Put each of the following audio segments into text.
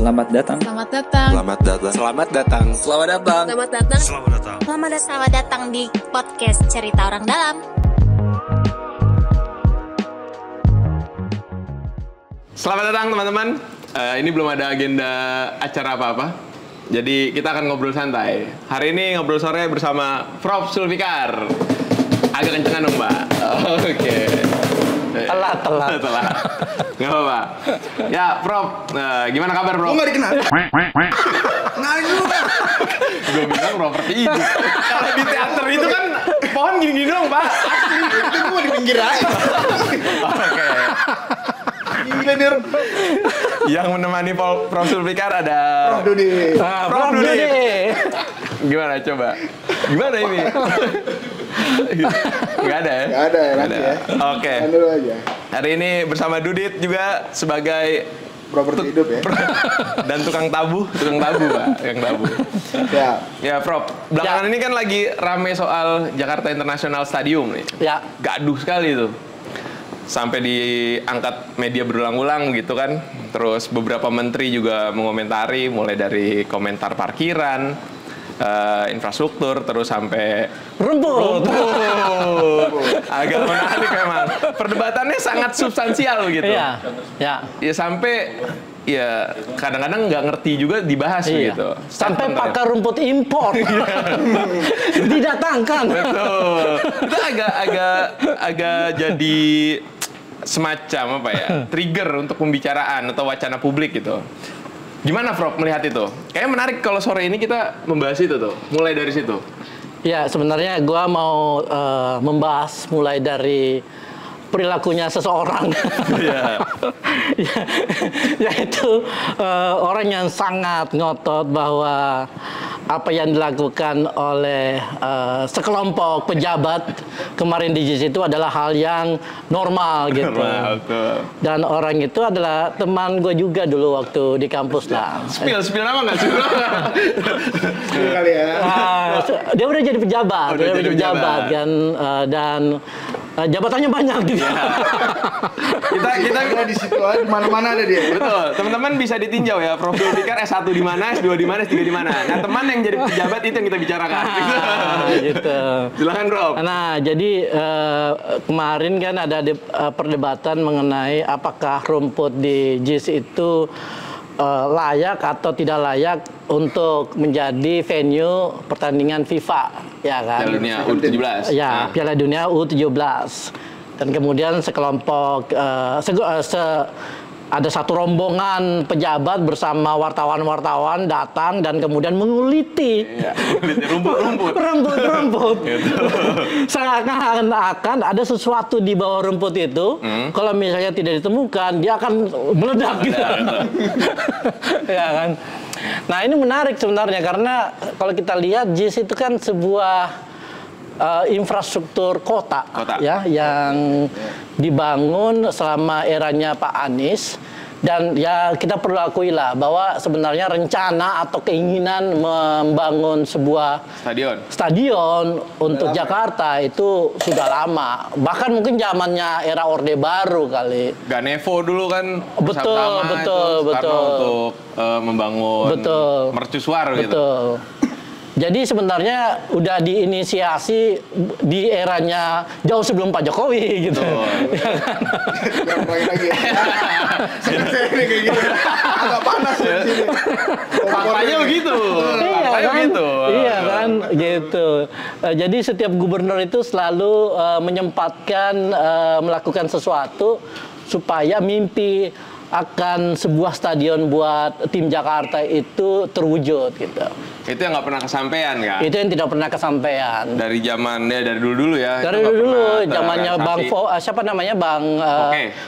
Selamat datang. Selamat datang. Selamat datang. Selamat datang. Selamat datang. Selamat datang. Selamat datang. Selamat datang di podcast Cerita Orang Dalam. Selamat datang teman-teman. Ini belum ada agenda acara apa-apa. Jadi kita akan ngobrol santai. Hari ini ngobrol sore bersama Prof. Zulfikar. Agak kencengan dong, Mbak. Oke. Telat. Nggak apa-apa. Ya, Prof. Gimana kabar, Prof? Lu nggak dikenal? Kenalin dulu, Pak. Gue bilang properti hidup. Kalau di teater itu kan pohon gini-gini dong, Pak. Asli. Itu gue di pinggir aja. Oke. Gila nih. Yang menemani Prof. Zulfikar ada Prof. Dudi. Prof. Dudi. Gimana coba? Gimana ini? Nggak ada ya? Nggak ada ya, nanti ya. Oke. Kan dulu aja. Hari ini bersama Dudit juga sebagai Properti hidup ya. dan tukang tabu, Pak. Tukang tabu. Ya. Ya, Prof. Belakangan ini kan lagi rame soal Jakarta International Stadium nih. Ya. Gaduh sekali tuh. Sampai diangkat media berulang-ulang gitu kan. Terus beberapa menteri juga mengomentari, mulai dari komentar parkiran, infrastruktur, terus sampai Rumput. Agak menarik memang. Perdebatannya sangat substansial gitu. Iya. Ya. Ya sampai ya kadang-kadang nggak ngerti juga dibahas Iya. gitu. Sampai pakar rumput impor didatangkan. Betul. Itu agak jadi semacam apa ya? Trigger untuk pembicaraan atau wacana publik gitu. Gimana, Prof, melihat itu? Kayaknya menarik kalau sore ini kita membahas itu tuh. Mulai dari situ. Ya, sebenarnya gua mau membahas mulai dari perilakunya seseorang. Iya. Yaitu orang yang sangat ngotot bahwa apa yang dilakukan oleh sekelompok pejabat kemarin di JIS itu adalah hal yang normal gitu. Normal, betul. Dan orang itu adalah teman gue juga dulu waktu di kampus lah. Spill nama nggak sih? Dulu kali ya. Dia udah jadi pejabat, Udah jadi pejabat. kan, dan jabatannya banyak gitu. kita Ada di situ aja, mana-mana ada dia. betul. Teman-teman bisa ditinjau ya, Prof. Zulfikar S1 di mana, S2 di mana, S3 di mana. Nah, teman yang jadi pejabat itu yang kita bicarakan. Gitu. Silakan, Prof. Nah, jadi kemarin kan ada perdebatan mengenai apakah rumput di JIS itu layak atau tidak layak untuk menjadi venue pertandingan FIFA, ya kan? Piala Dunia U17. Ya, Nah. Piala Dunia U17. Dan kemudian sekelompok ada satu rombongan pejabat bersama wartawan-wartawan datang dan kemudian menguliti Iya, rumput-rumput. rumput. Seakan-akan ada sesuatu di bawah rumput itu. Kalau misalnya tidak ditemukan, dia akan meledak gitu. Ya kan? Nah, ini menarik sebenarnya karena kalau kita lihat JIS itu kan sebuah infrastruktur kota. Ya, yang dibangun selama eranya Pak Anies. Dan ya kita perlu akui lah bahwa sebenarnya rencana atau keinginan membangun sebuah stadion untuk Jakarta itu sudah lama. Bahkan mungkin zamannya era Orde Baru kali. Ganevo dulu kan Betul. untuk membangun mercusuar gitu. Betul. Jadi sebenarnya udah diinisiasi di eranya jauh sebelum Pak Jokowi gitu. Ya kan? Lagi. Saya kayak gitu. Agak panas ya di sini. Faktanya begitu. Iya kan, gitu. Jadi setiap gubernur itu selalu menyempatkan melakukan sesuatu supaya mimpi akan sebuah stadion buat tim Jakarta itu terwujud gitu. Itu yang nggak pernah kesampaian kan? Itu yang tidak pernah kesampaian. Dari dulu ya. Dari dulu, zamannya siapa namanya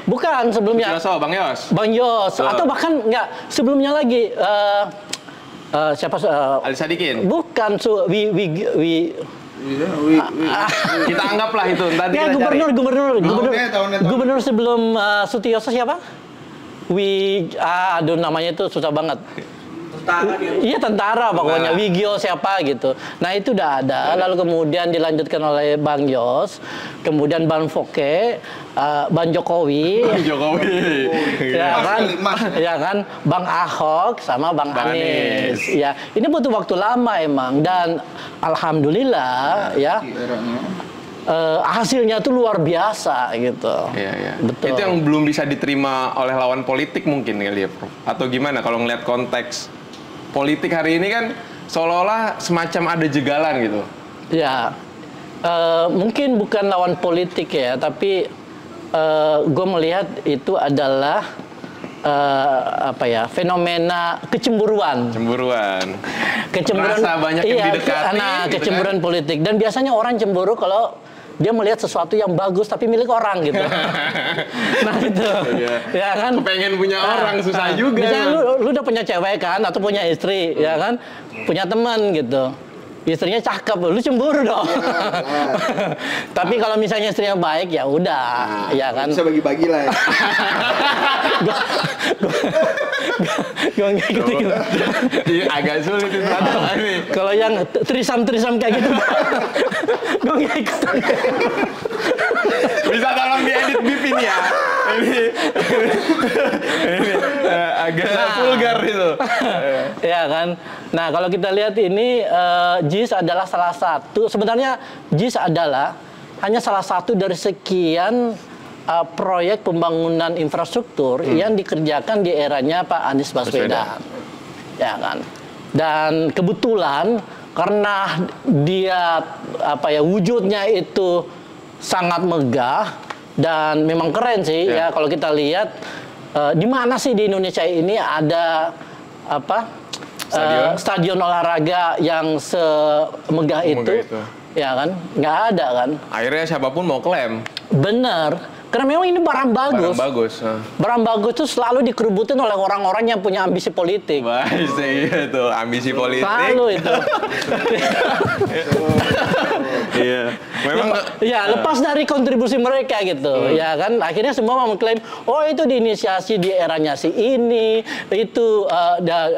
bukan sebelumnya. Bang Yos. Bang Yos. Atau bahkan enggak sebelumnya lagi. Siapa? Ali Sadikin. Bukan Kita anggaplah itu. Tadi ya, kita gubernur sebelum Sutioso siapa? Aduh namanya itu susah banget. Iya tentara pokoknya, Wigio siapa gitu. Nah itu udah ada, lalu kemudian dilanjutkan oleh Bang Yos, kemudian Bang Foke, Bang Jokowi, ya kan, Bang Ahok sama Bang Anies. Ya, ini butuh waktu lama emang dan alhamdulillah ya. Hasilnya tuh luar biasa gitu. Iya. Betul. Itu yang belum bisa diterima oleh lawan politik mungkin kali ya, Prof. Atau gimana kalau ngelihat konteks politik hari ini kan seolah-olah semacam ada jegalan gitu. Ya, mungkin bukan lawan politik ya, tapi gue melihat itu adalah fenomena kecemburuan. Merasa banyak yang didekati. Nah, kecemburuan politik. Dan biasanya orang cemburu kalau dia melihat sesuatu yang bagus tapi milik orang gitu. Nah itu, ya kan. Kepengen punya orang susah juga. Misalnya lu udah punya cewek kan, atau punya istri, ya kan, punya teman gitu. Istrinya cakep, lu cemburu dong. Tapi kalau misalnya istrinya baik, ya udah, ya kan. Bisa bagi-bagi lah. Gue nggak ikut. Agak sulit itu. Kalau yang trisam kayak gitu, gue nggak ikut. Bisa tolong diedit bip ini ya. Ini agak vulgar itu. Ya kan. Nah kalau kita lihat ini JIS adalah salah satu. Sebenarnya JIS adalah hanya salah satu dari sekian proyek pembangunan infrastruktur yang dikerjakan di eranya Pak Anies Baswedan. Ya kan. Dan kebetulan karena dia wujudnya itu sangat megah dan memang keren sih ya kalau kita lihat di mana sih di Indonesia ini ada stadion olahraga yang semegah itu. Ya kan, nggak ada kan. Akhirnya siapapun mau klaim. Bener, karena memang ini barang bagus. Barang bagus itu selalu dikerubutin oleh orang-orang yang punya ambisi politik. Wah, iya tuh, ambisi politik. Selalu itu. Iya. Memang lepas dari kontribusi mereka gitu. Ya kan, akhirnya semua mengklaim, oh itu diinisiasi di eranya si ini, itu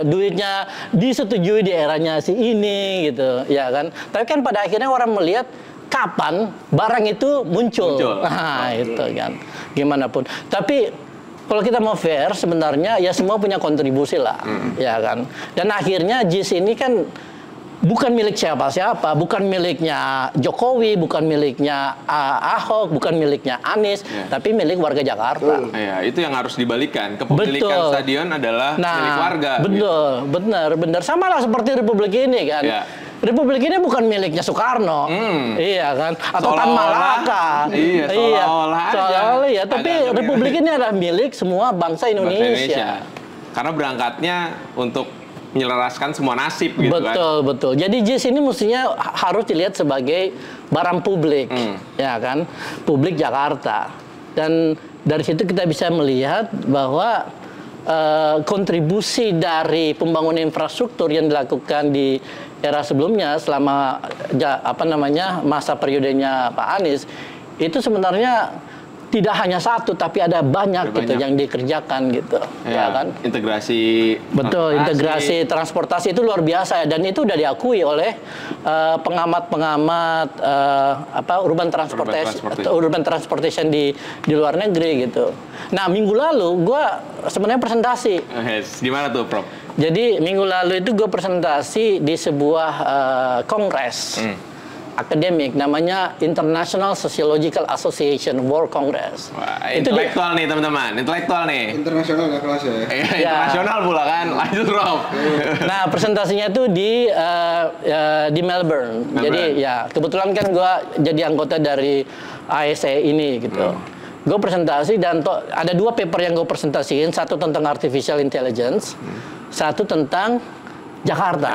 duitnya disetujui di eranya si ini gitu, ya kan. Tapi kan pada akhirnya orang melihat kapan barang itu muncul. Nah, itu kan. Gimana pun. Tapi kalau kita mau fair sebenarnya ya semua punya kontribusi lah, ya kan. Dan akhirnya JIS ini kan bukan milik siapa-siapa, bukan miliknya Jokowi, bukan miliknya Ahok, bukan miliknya Anies, tapi milik warga Jakarta. Iya, itu yang harus dibalikan. Kepemilikan stadion adalah milik warga. Betul, benar. Sama lah seperti Republik ini kan. Republik ini bukan miliknya Soekarno, iya kan, atau Tan Malaka, seolah-olah ya. Tapi Republik ini adalah milik semua bangsa Indonesia. Karena berangkatnya untuk menyelaraskan semua nasib gitu kan. Betul. Jadi JIS ini mestinya harus dilihat sebagai barang publik, ya kan, publik Jakarta. Dan dari situ kita bisa melihat bahwa kontribusi dari pembangunan infrastruktur yang dilakukan di era sebelumnya selama masa periodenya Pak Anies itu sebenarnya tidak hanya satu tapi ada banyak gitu yang dikerjakan gitu, ya kan. Integrasi transportasi itu luar biasa ya, dan itu udah diakui oleh pengamat-pengamat urban transportation di luar negeri gitu. Nah, minggu lalu gue sebenarnya presentasi. Gimana tuh, Prof? Jadi minggu lalu itu gue presentasi di sebuah kongres akademik namanya International Sociological Association World Congress. Wah, intelektual nih teman-teman, intelektual nih. Internasional nggak kelas ya? Internasional pula kan, lanjut Rob. Nah presentasinya itu di Melbourne. Jadi ya kebetulan kan gue jadi anggota dari ASE ini gitu. Gue presentasi dan ada dua paper yang gue presentasiin, satu tentang artificial intelligence, satu tentang Jakarta.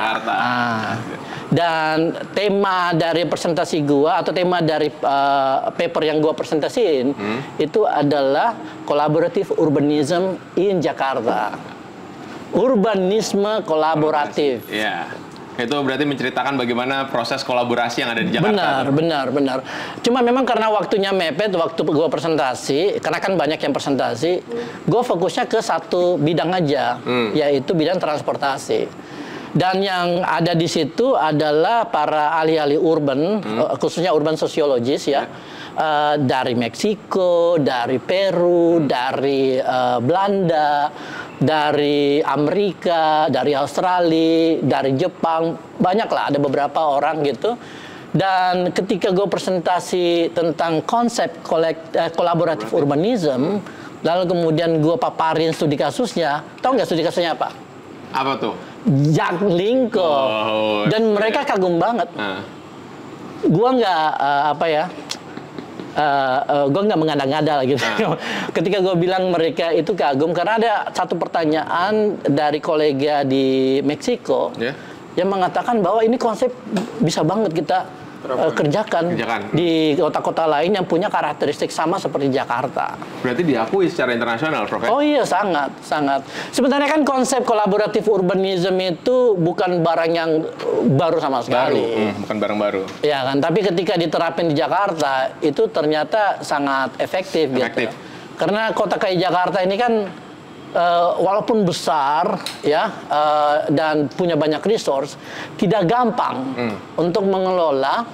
Dan tema dari presentasi gua atau tema dari paper yang gua presentasiin itu adalah collaborative urbanism in Jakarta. Urbanisme kolaboratif. Itu berarti menceritakan bagaimana proses kolaborasi yang ada di Jakarta. Benar. Cuma memang karena waktunya mepet, waktu gue presentasi, karena kan banyak yang presentasi, gue fokusnya ke satu bidang aja, yaitu bidang transportasi. Dan yang ada di situ adalah para ahli-ahli urban, khususnya urban sosiologis ya, dari Meksiko, dari Peru, dari Belanda, dari Amerika, dari Australia, dari Jepang, banyaklah, ada beberapa orang gitu. Dan ketika gue presentasi tentang konsep kolaboratif urbanism, lalu kemudian gue paparin studi kasusnya, tahu nggak studi kasusnya apa? Apa tuh? Jack Linko. Dan mereka kagum banget. Gue nggak gue nggak mengada-ngada gitu. Ketika gue bilang mereka itu kagum karena ada satu pertanyaan dari kolega di Meksiko yang mengatakan bahwa ini konsep bisa banget kita kerjakan di kota-kota lain yang punya karakteristik sama seperti Jakarta. Berarti diakui secara internasional, Prof. Oh iya, sangat. Sebenarnya kan konsep kolaboratif urbanism itu bukan barang yang baru sama sekali. Bukan barang baru. Ya kan, tapi ketika diterapin di Jakarta itu ternyata sangat efektif. Gitu. Karena kota kayak Jakarta ini kan walaupun besar ya dan punya banyak resource, tidak gampang untuk mengelola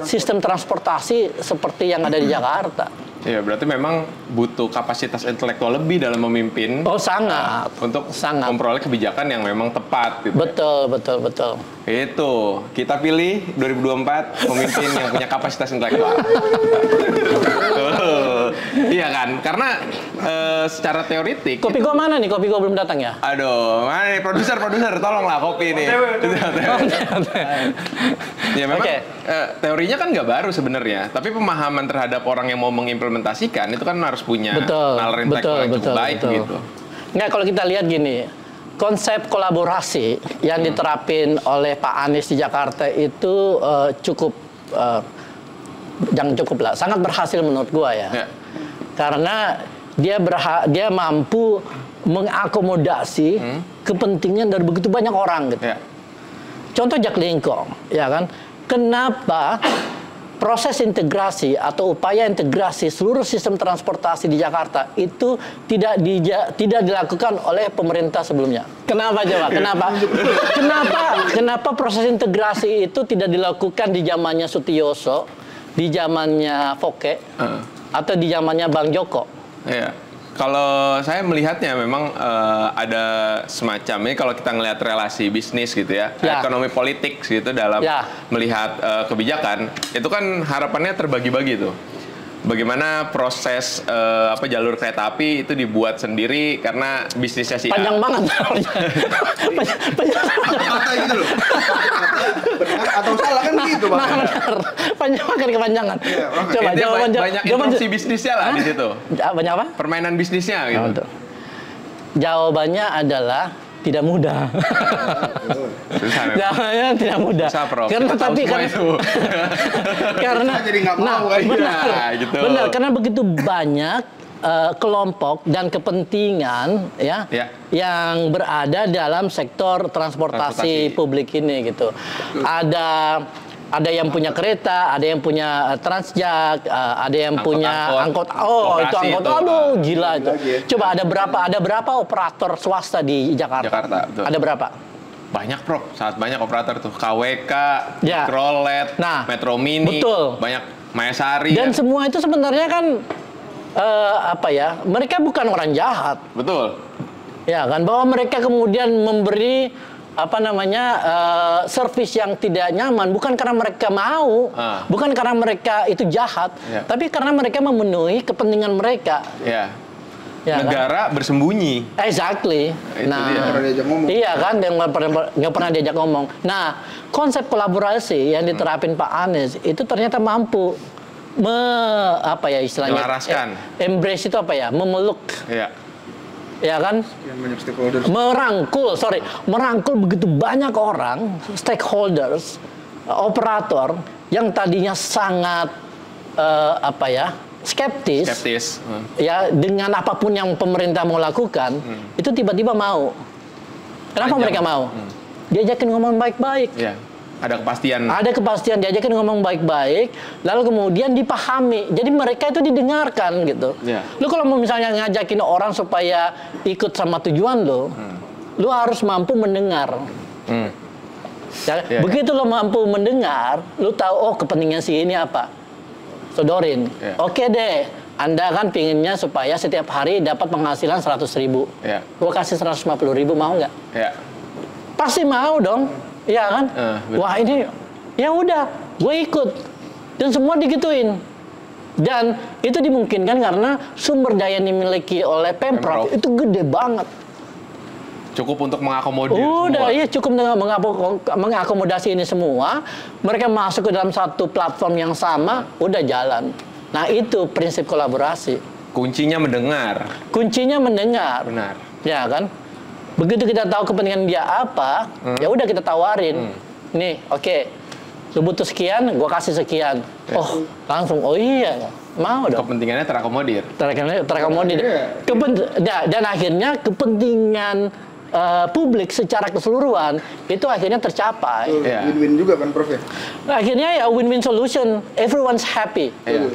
sistem transportasi seperti yang ada di Jakarta. Iya, berarti memang butuh kapasitas intelektual lebih dalam memimpin. Oh, sangat. Untuk memperoleh kebijakan yang memang tepat. Gitu. Betul. Itu, kita pilih 2024 pemimpin yang punya kapasitas intelektual. Iya kan? Karena secara teoritik. Kopi gua mana nih? Kopi gua belum datang ya? Aduh, mana nih? Produser, tolonglah kopi nih. Ya memang teorinya kan nggak baru sebenarnya, tapi pemahaman terhadap orang yang mau mengimplementasikan itu kan harus punya nalar intelektual yang cukup baik gitu. Nggak, kalau kita lihat gini, konsep kolaborasi yang diterapin oleh Pak Anies di Jakarta itu sangat berhasil menurut gua ya. Karena dia mampu mengakomodasi kepentingan dari begitu banyak orang gitu. Contoh Jack Linko, ya kan? Kenapa proses integrasi atau upaya integrasi seluruh sistem transportasi di Jakarta itu tidak dilakukan oleh pemerintah sebelumnya? Kenapa coba? Kenapa proses integrasi itu tidak dilakukan di zamannya Sutioso, di zamannya Foke, atau di zamannya Bang Joko? Iya. Kalau saya melihatnya memang ada semacam ini kalau kita ngelihat relasi bisnis gitu ya, ekonomi politik gitu dalam melihat kebijakan, itu kan harapannya terbagi-bagi tuh. Bagaimana proses jalur kereta api itu dibuat sendiri karena bisnisnya si A. Panjang banget. Kata gitu loh. Benar atau salah kan gitu, Bang. Panjang makan kepanjangan. Coba banyak interupsi bisnisnya lah di situ. Banyak apa? Permainan bisnisnya gitu. Jawabannya adalah tidak mudah. Jawabannya tidak mudah. Karena jadi nggak mau benar, karena begitu banyak kelompok dan kepentingan yang berada dalam sektor transportasi publik ini gitu. Ada yang punya kereta, ada yang punya Transjak, ada yang punya angkot. Oh, itu angkot. Aduh, gila itu. Coba ada berapa operator swasta di Jakarta? Betul. Ada berapa? Banyak, Prof. Sangat banyak operator tuh. KWK, Mikrolet, Metro Mini, banyak Mayasari. Dan semua itu sebenarnya kan mereka bukan orang jahat. Betul. Ya kan, bahwa mereka kemudian memberi servis yang tidak nyaman bukan karena mereka mau, bukan karena mereka itu jahat, tapi karena mereka memenuhi kepentingan mereka. Negara kan? Bersembunyi. Exactly. Iya kan, nggak pernah diajak ngomong. Nah, konsep kolaborasi yang diterapin Pak Anies itu ternyata mampu istilahnya embrace itu memeluk. Ya kan? Merangkul begitu banyak orang, stakeholders, operator yang tadinya sangat skeptis. Ya, dengan apapun yang pemerintah mau lakukan, itu tiba-tiba mau. Kenapa mereka mau? diajakin ngomong baik-baik. Ya. Ada kepastian. Ada kepastian, diajakin ngomong baik-baik, lalu kemudian dipahami. Jadi mereka itu didengarkan gitu. Ya. Lu kalau mau misalnya ngajakin orang supaya ikut sama tujuan lu, lu harus mampu mendengar. Ya, begitu lo mampu mendengar, lu tahu oh kepentingan si ini apa. Sodorin. Ya. Oke deh, Anda kan pinginnya supaya setiap hari dapat penghasilan 100.000. Ya. Gua kasih 150.000, mau nggak? Ya. Pasti mau dong. Iya kan? Betul. Wah ini, ya udah, gue ikut. Dan semua digituin. Dan itu dimungkinkan karena sumber daya yang dimiliki oleh Pemprov itu gede banget. Cukup untuk mengakomodir Udah, semua. iya cukup dengan mengakomodasi ini semua. Mereka masuk ke dalam satu platform yang sama, udah jalan. Nah itu prinsip kolaborasi. Kuncinya mendengar. Kuncinya mendengar. Benar. Ya kan? Begitu kita tahu kepentingan dia apa, ya udah kita tawarin. Nih, oke. Lu butuh sekian, gua kasih sekian. Oh, langsung. Oh iya, mau dong. Kepentingannya terakomodir. Terakomodir. Dan akhirnya kepentingan publik secara keseluruhan itu akhirnya tercapai. Iya. Win-win juga kan, Prof ya? Akhirnya ya win-win solution. Everyone's happy. Iya.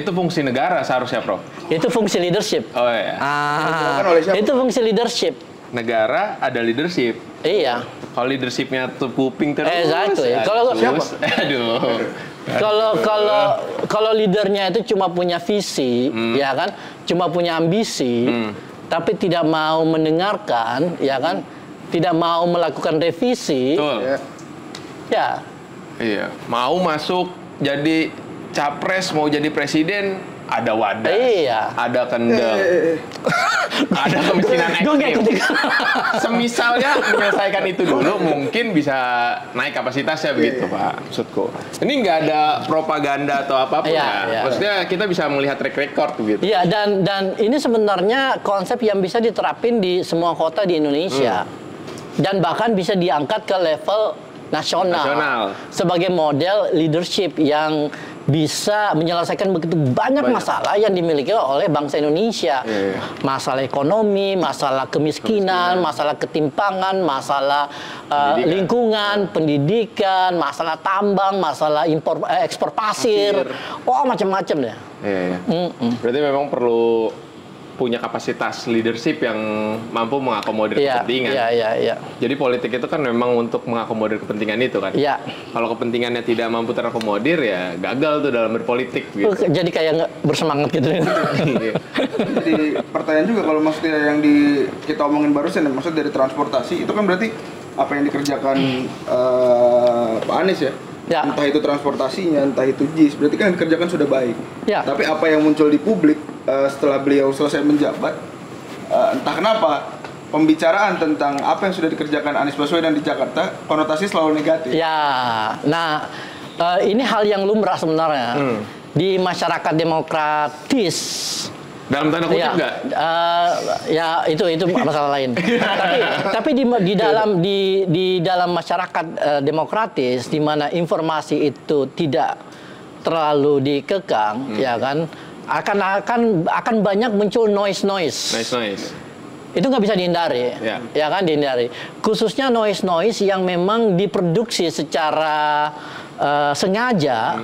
Itu fungsi negara seharusnya, Prof. Itu fungsi leadership. Oh iya. Dilakukan oleh siapa? Itu fungsi leadership. Negara ada leadership. Iya. Kalau leadershipnya tuh kuping terus. Exactly. Kalau siapa? Aduh. Kalau leadernya itu cuma punya visi, ya kan, cuma punya ambisi, tapi tidak mau mendengarkan, ya kan, tidak mau melakukan revisi, Betul. Ya. ya, Iya. Mau masuk jadi capres, mau jadi presiden, ada wadah. Iya. Ada kendel. Ada kemiskinan Gue nggak ekstrim. ketika. Semisalnya menyelesaikan itu dulu, mungkin bisa naik kapasitasnya begitu, Pak. Maksudku. Ini nggak ada propaganda atau apapun Iya, ya. iya. Maksudnya kita bisa melihat track record gitu. Iya, dan ini sebenarnya konsep yang bisa diterapin di semua kota di Indonesia. Dan bahkan bisa diangkat ke level nasional. Sebagai model leadership yang bisa menyelesaikan begitu banyak masalah yang dimiliki oleh bangsa Indonesia. Iya. Masalah ekonomi, masalah kemiskinan, masalah ketimpangan, masalah lingkungan, pendidikan, masalah tambang, masalah ekspor pasir. Oh, macam-macam deh. Iya, iya. Berarti memang perlu punya kapasitas leadership yang mampu mengakomodir kepentingan. Iya. Jadi politik itu kan memang untuk mengakomodir kepentingan itu kan. Iya. Kalau kepentingannya tidak mampu terakomodir ya gagal tuh dalam berpolitik gitu. Jadi kayak nggak bersemangat gitu. Iya. Jadi pertanyaan juga kalau maksudnya yang kita omongin barusan, maksud dari transportasi itu kan berarti apa yang dikerjakan Pak Anies ya? Ya. Entah itu transportasinya, entah itu JIS, berarti kan yang dikerjakan sudah baik. Ya. Tapi apa yang muncul di publik setelah beliau selesai menjabat, entah kenapa pembicaraan tentang apa yang sudah dikerjakan Anies Baswedan di Jakarta konotasi selalu negatif. Ya, nah ini hal yang lumrah sebenarnya di masyarakat demokratis. Dalam tanda kutip Ya, nggak? ya itu masalah lain. tapi di dalam masyarakat demokratis, di mana informasi itu tidak terlalu dikekang, ya kan, akan banyak muncul noise. Nice. Itu nggak bisa dihindari, ya kan, dihindari. Khususnya noise yang memang diproduksi secara sengaja.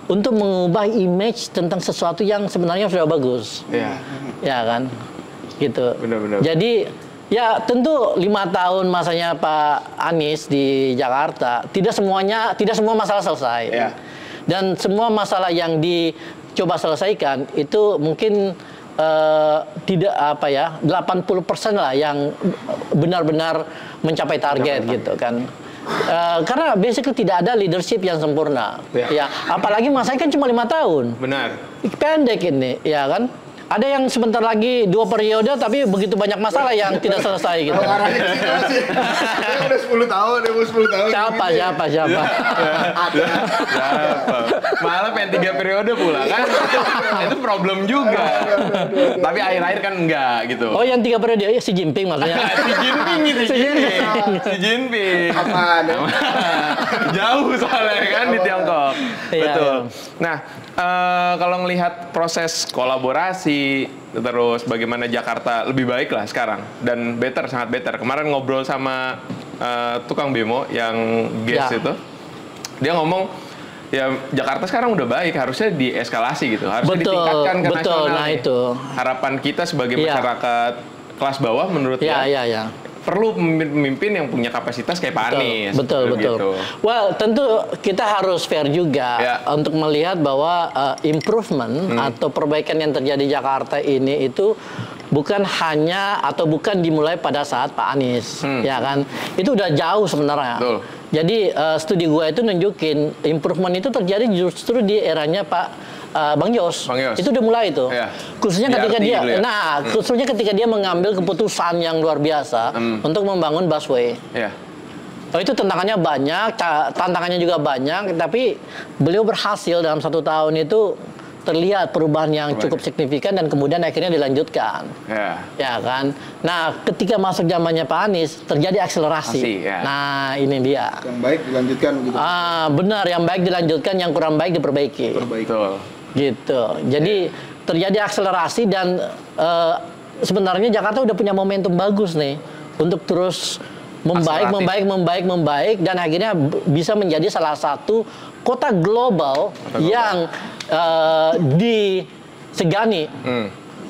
Untuk mengubah image tentang sesuatu yang sebenarnya sudah bagus. Iya. Ya kan? Gitu. Benar. Jadi ya tentu 5 tahun masanya Pak Anies di Jakarta, tidak semua masalah selesai. Iya. Dan semua masalah yang dicoba selesaikan itu mungkin tidak 80% lah yang benar-benar mencapai target gitu kan. Karena basically tidak ada leadership yang sempurna. Ya, apalagi masanya kan cuma 5 tahun. Benar. Pendek ini, ya kan? Ada yang sebentar lagi 2 periode tapi begitu banyak masalah yang tidak selesai gitu. Kalau arahnya ke situ sih. Saya udah 10 tahun, dia mau 10 tahun. Siapa? Ada. Malah pengen 3 periode pula kan. Itu problem juga. Tapi akhir-akhir kan enggak gitu. Oh, yang 3 periode ya si Jinping maksudnya. Si Jinping gitu. Si Jinping. Aman. Jauh soalnya kan di Tiongkok. Iya, Betul. iya. Nah, kalau ngelihat proses kolaborasi terus bagaimana Jakarta lebih baik lah sekarang dan sangat better. Kemarin ngobrol sama tukang bemo yang Gas Ya. itu, dia ngomong ya Jakarta sekarang udah baik, harusnya dieskalasi gitu, harusnya Betul, ditingkatkan ke betul. nasional. Nah, nih. itu. Harapan kita sebagai Iya. masyarakat kelas bawah menurut Ya, dia ya. perlu pemimpin yang punya kapasitas kayak Pak Anies. Betul. Gitu. Well, tentu kita harus fair juga Ya. untuk melihat bahwa improvement atau perbaikan yang terjadi di Jakarta ini itu bukan hanya atau bukan dimulai pada saat Pak Anies, ya kan? Itu udah jauh sebenarnya. Betul. Jadi studi gua itu nunjukin improvement itu terjadi justru di eranya Pak Bang Yos. Bang Yos. Itu udah mulai itu. Ya. Khususnya Di ketika arti dia, dulu ya. khususnya ketika dia mengambil keputusan yang luar biasa untuk membangun busway. Ya. Oh, itu tantangannya banyak, tantangannya juga banyak, tapi beliau berhasil dalam 1 tahun itu terlihat perubahan yang cukup signifikan dan kemudian akhirnya dilanjutkan. Ya. Ya kan? Nah, ketika masuk zamannya Pak Anies terjadi akselerasi. Ya. Nah, ini dia. Yang baik dilanjutkan gitu. Benar, yang baik dilanjutkan, yang kurang baik diperbaiki. Betul. Gitu. Jadi terjadi akselerasi dan sebenarnya Jakarta udah punya momentum bagus nih untuk terus membaik dan akhirnya bisa menjadi salah satu kota global yang disegani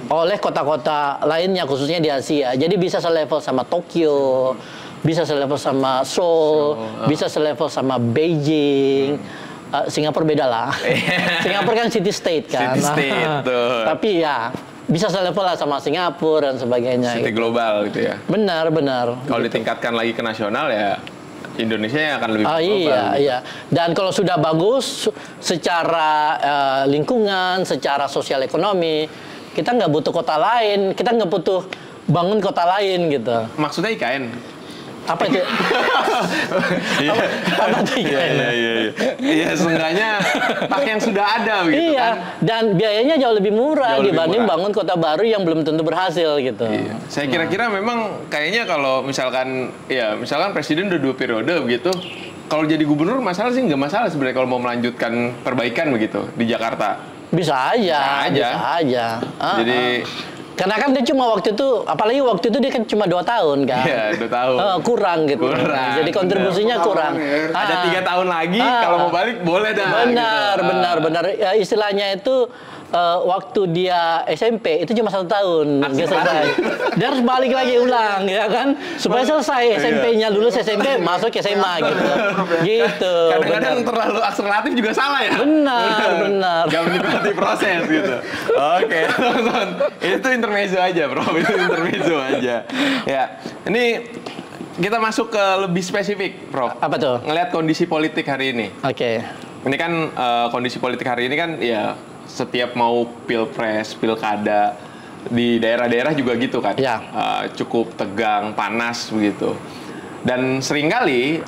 oleh kota-kota lainnya khususnya di Asia. Jadi bisa selevel sama Tokyo, bisa selevel sama Seoul, bisa selevel sama Beijing. Singapura beda lah. Singapura kan city state kan. City state, tuh. Tapi ya bisa selevel lah sama Singapura dan sebagainya. City gitu. global gitu ya. Benar. Kalau ditingkatkan lagi ke nasional ya Indonesia yang akan lebih global. Iya. Dan kalau sudah bagus secara lingkungan, secara sosial ekonomi, kita nggak butuh kota lain, kita nggak butuh bangun kota lain gitu. Maksudnya IKN? Apa itu? Apa itu IKN? Iya, seenggaknya pakai yang sudah ada begitu Iya, kan. dan biayanya jauh lebih murah Jauh lebih dibanding murah. bangun kota baru yang belum tentu berhasil gitu. Iya. Saya kira-kira memang kayaknya kalau misalkan presiden udah 2 periode begitu, kalau jadi gubernur masalah sih nggak masalah sebenarnya kalau mau melanjutkan perbaikan begitu di Jakarta. Bisa aja. Jadi karena kan dia cuma waktu itu, apalagi waktu itu dia kan cuma 2 tahun kan. Iya, 2 tahun. Kurang gitu. Kurang, Jadi kontribusinya benar. kurang. ada 3 tahun lagi kalau mau balik boleh dah. Benar, gitu. benar. Ya, istilahnya itu waktu dia SMP itu cuma 1 tahun nggak selesai. Dia harus balik lagi ulang ya kan supaya selesai SMP-nya lulus SMP masuk ke SMA gitu. Gitu. Kadang-kadang benar. terlalu akseleratif juga salah ya. Benar. Gak menikmati proses gitu. Oke, teman-teman. Itu intermezzo aja, bro. Itu intermezzo aja. Ya, ini kita masuk ke lebih spesifik, Prof. Apa tuh? Ngelihat kondisi politik hari ini. Oke. Ini kan kondisi politik hari ini kan ya setiap mau pilpres, pilkada di daerah-daerah juga gitu kan. Ya. Cukup tegang, panas begitu. Dan seringkali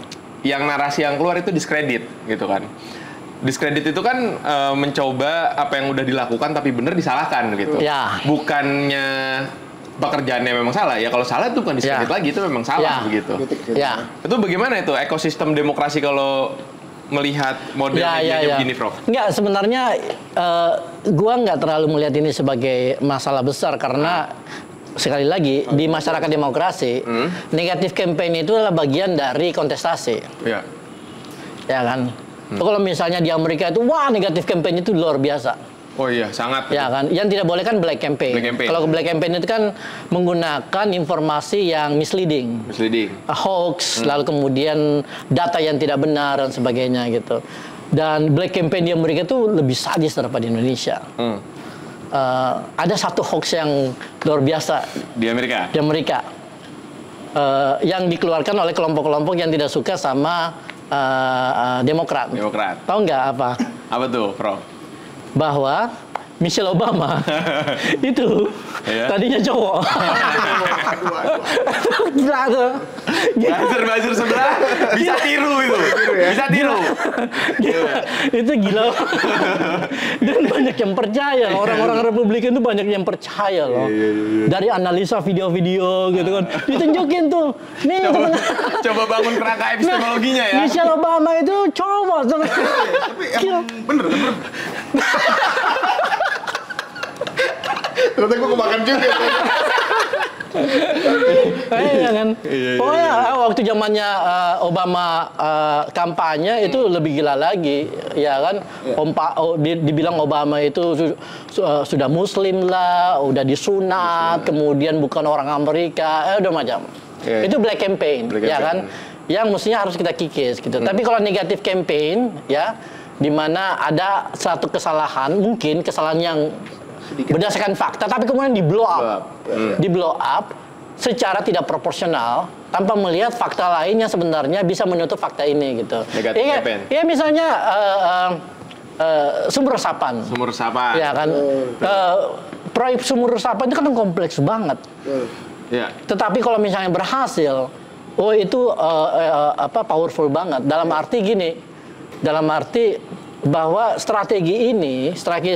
yang narasi yang keluar itu diskredit gitu kan. Diskredit itu kan mencoba apa yang udah dilakukan tapi benar disalahkan gitu. Ya. Bukannya pekerjaannya memang salah. Ya kalau salah itu bukan diskredit lagi, itu memang salah begitu. Ya. Itu bagaimana itu ekosistem demokrasi kalau melihat model medianya begini, Prof? Enggak, sebenarnya gua nggak terlalu melihat ini sebagai masalah besar karena sekali lagi di masyarakat demokrasi negatif campaign itu adalah bagian dari kontestasi, Ya. ya kan? Kalau misalnya di Amerika itu wah negatif campaign itu luar biasa. Oh iya, sangat. Ya kan, yang tidak boleh kan black campaign. Black campaign. Kalau black campaign itu kan menggunakan informasi yang misleading, hoax, lalu kemudian data yang tidak benar dan sebagainya gitu. Dan black campaign di Amerika itu lebih sadis daripada di Indonesia. Ada satu hoax yang luar biasa Di Amerika. Yang dikeluarkan oleh kelompok-kelompok yang tidak suka sama Demokrat. Tahu nggak apa? Apa tuh, Prof? Bahwa Michelle Obama itu tadinya cowok. Gila tuh. Buzzer sebelah bisa tiru itu. Bisa tiru. Gila. Itu gila. Dan banyak yang percaya. Orang-orang Republikan itu banyak yang percaya loh. Dari analisa video-video gitu kan. Ditunjukin tuh. Nih, coba bangun kerangka epistemologinya ya. Michelle Obama itu cowok. Tapi emang bener. Ternyata gue kemakan juga. Iya kan. Pokoknya waktu zamannya Obama kampanye itu lebih gila lagi, ya kan? Dibilang Obama itu sudah Muslim lah, udah disunat, kemudian bukan orang Amerika, udah macam. Itu black campaign, ya kan? Yang mestinya harus kita kikis gitu. Tapi kalau negatif campaign, ya, di mana ada satu kesalahan, mungkin kesalahan yang berdasarkan fakta, tapi kemudian di blow up secara tidak proporsional tanpa melihat fakta lain yang sebenarnya bisa menutup fakta ini gitu. Ya misalnya sumur resapan. Ya kan. Proyek sumur resapan itu kan kompleks banget. Tetapi kalau misalnya berhasil, itu powerful banget. Dalam arti gini, bahwa strategi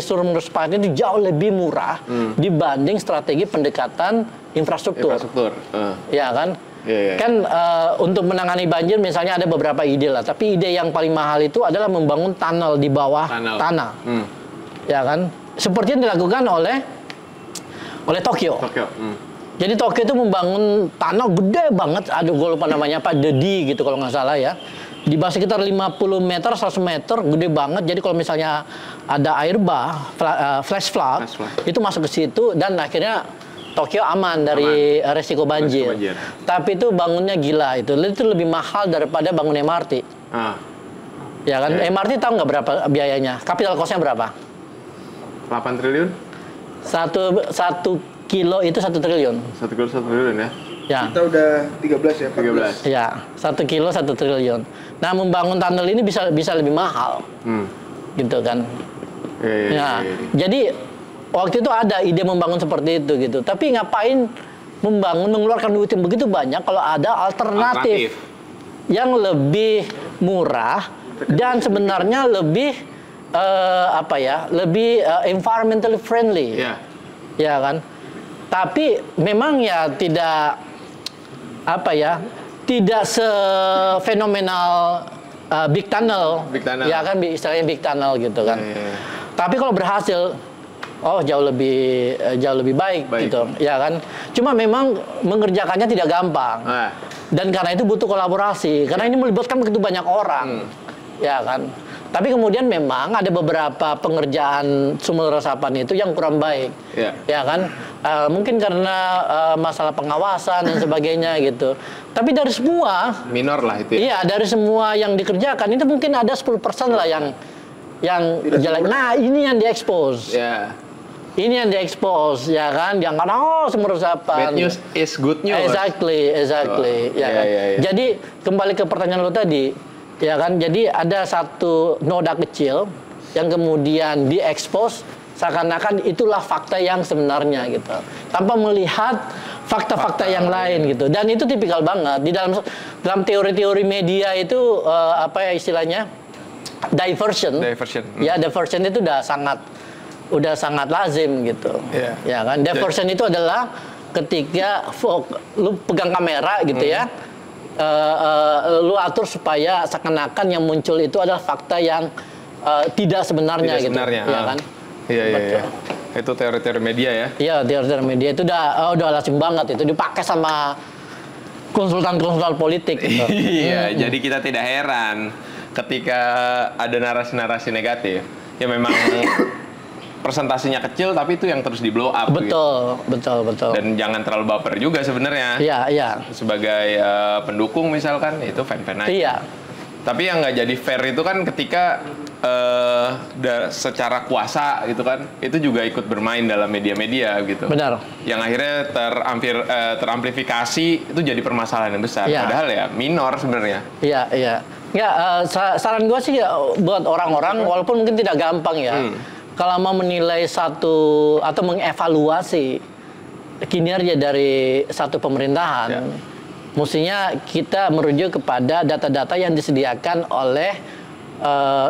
sumur resapan itu jauh lebih murah dibanding strategi pendekatan infrastruktur. Ya kan? Kan untuk menangani banjir misalnya ada beberapa ide lah, tapi ide yang paling mahal itu adalah membangun tunnel di bawah tanah. Ya kan? Seperti yang dilakukan oleh Tokyo. Jadi Tokyo itu membangun tunnel gede banget, aduh gue lupa namanya apa, The D gitu kalau nggak salah ya. Di bawah sekitar 50 meter, 100 meter, gede banget. Jadi kalau misalnya ada air flash flood, itu masuk ke situ dan akhirnya Tokyo aman dari resiko banjir. Tapi itu bangunnya gila itu lebih mahal daripada bangun MRT. Ya kan? MRT tahu nggak berapa biayanya? Capital cost-nya berapa? 8 triliun? Satu kilo itu 1 triliun. 1 kilo 1 triliun ya? Ya. Kita udah 13 ya, 14. Ya, 1 kilo 1 triliun. Nah, membangun tunnel ini bisa lebih mahal. Gitu kan. Jadi waktu itu ada ide membangun seperti itu gitu. Tapi ngapain mengeluarkan duit yang begitu banyak kalau ada alternatif yang lebih murah dan sebenarnya lebih lebih environmentally friendly. Ya kan? Tapi memang ya tidak tidak sefenomenal big tunnel. Ya kan, istilahnya big tunnel gitu kan. Tapi kalau berhasil, jauh lebih baik gitu, ya kan. Cuma memang mengerjakannya tidak gampang. Dan karena itu butuh kolaborasi. Karena ini melibatkan begitu banyak orang, ya kan. Tapi kemudian memang ada beberapa pengerjaan sumur resapan itu yang kurang baik, ya kan. Mungkin karena masalah pengawasan dan sebagainya gitu. Tapi dari semua minor lah itu. Iya, dari semua yang dikerjakan itu mungkin ada 10% lah yang jelek. Nah, ini yang diekspos. Ini yang diekspos, ya kan? Yang sumur resapan. Bad news is good news. Exactly. Ya kan? Jadi kembali ke pertanyaan lo tadi, ya kan? Jadi ada satu noda kecil yang kemudian diekspos seakan-akan itulah fakta yang sebenarnya gitu, tanpa melihat fakta-fakta yang lain gitu. Dan itu tipikal banget di dalam teori-teori media itu istilahnya diversion. Ya, diversion itu udah sangat lazim gitu. Ya kan? Diversion itu adalah ketika lu pegang kamera gitu ya. Lu atur supaya seakan-akan yang muncul itu adalah fakta yang tidak sebenarnya gitu. Ya kan? Iya. Itu teori-teori media ya? Iya, teori-teori media itu udah lazim banget, itu dipakai sama konsultan-konsultan politik gitu. Iya, jadi kita tidak heran ketika ada narasi-narasi negatif. Ya memang presentasinya kecil tapi itu yang terus di blow up. Betul. Dan jangan terlalu baper juga sebenarnya. Iya. Sebagai pendukung misalkan itu fan-fan aja. Iya. Tapi yang nggak jadi fair itu kan ketika secara kuasa gitu kan, itu juga ikut bermain dalam media-media gitu. Benar. Yang akhirnya teramplifikasi itu jadi permasalahan yang besar. Padahal ya minor sebenarnya. Iya. Saran gue sih buat orang-orang, walaupun mungkin tidak gampang ya, kalau mau menilai satu atau mengevaluasi kinerja dari satu pemerintahan, mestinya kita merujuk kepada data-data yang disediakan oleh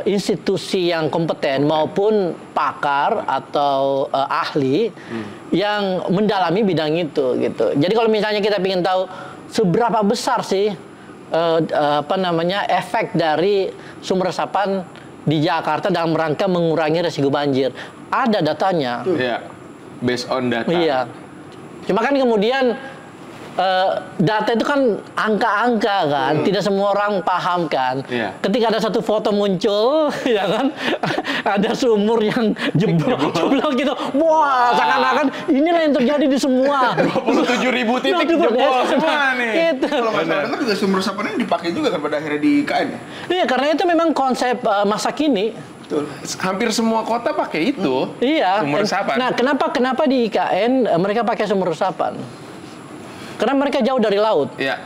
institusi yang kompeten maupun pakar atau ahli yang mendalami bidang itu gitu. Jadi kalau misalnya kita ingin tahu seberapa besar sih efek dari sumur resapan di Jakarta dalam rangka mengurangi resiko banjir, ada datanya. Based on data. Iya. Cuma kan kemudian data itu kan angka-angka kan, tidak semua orang paham kan. Iya. Ketika ada satu foto muncul, ya kan, ada sumur yang jeblok gitu, wah seakan-akan inilah yang terjadi di semua. 27.000 titik jebol semua nih. Gitu. Kalau nggak salah dengar juga sumber resapan ini dipakai juga kan pada akhirnya di IKN ya? Iya, karena itu memang konsep masa kini. Betul. Hampir semua kota pakai itu. Iya. Sumber resapan. Nah, kenapa di IKN mereka pakai sumber resapan? Karena mereka jauh dari laut. Iya.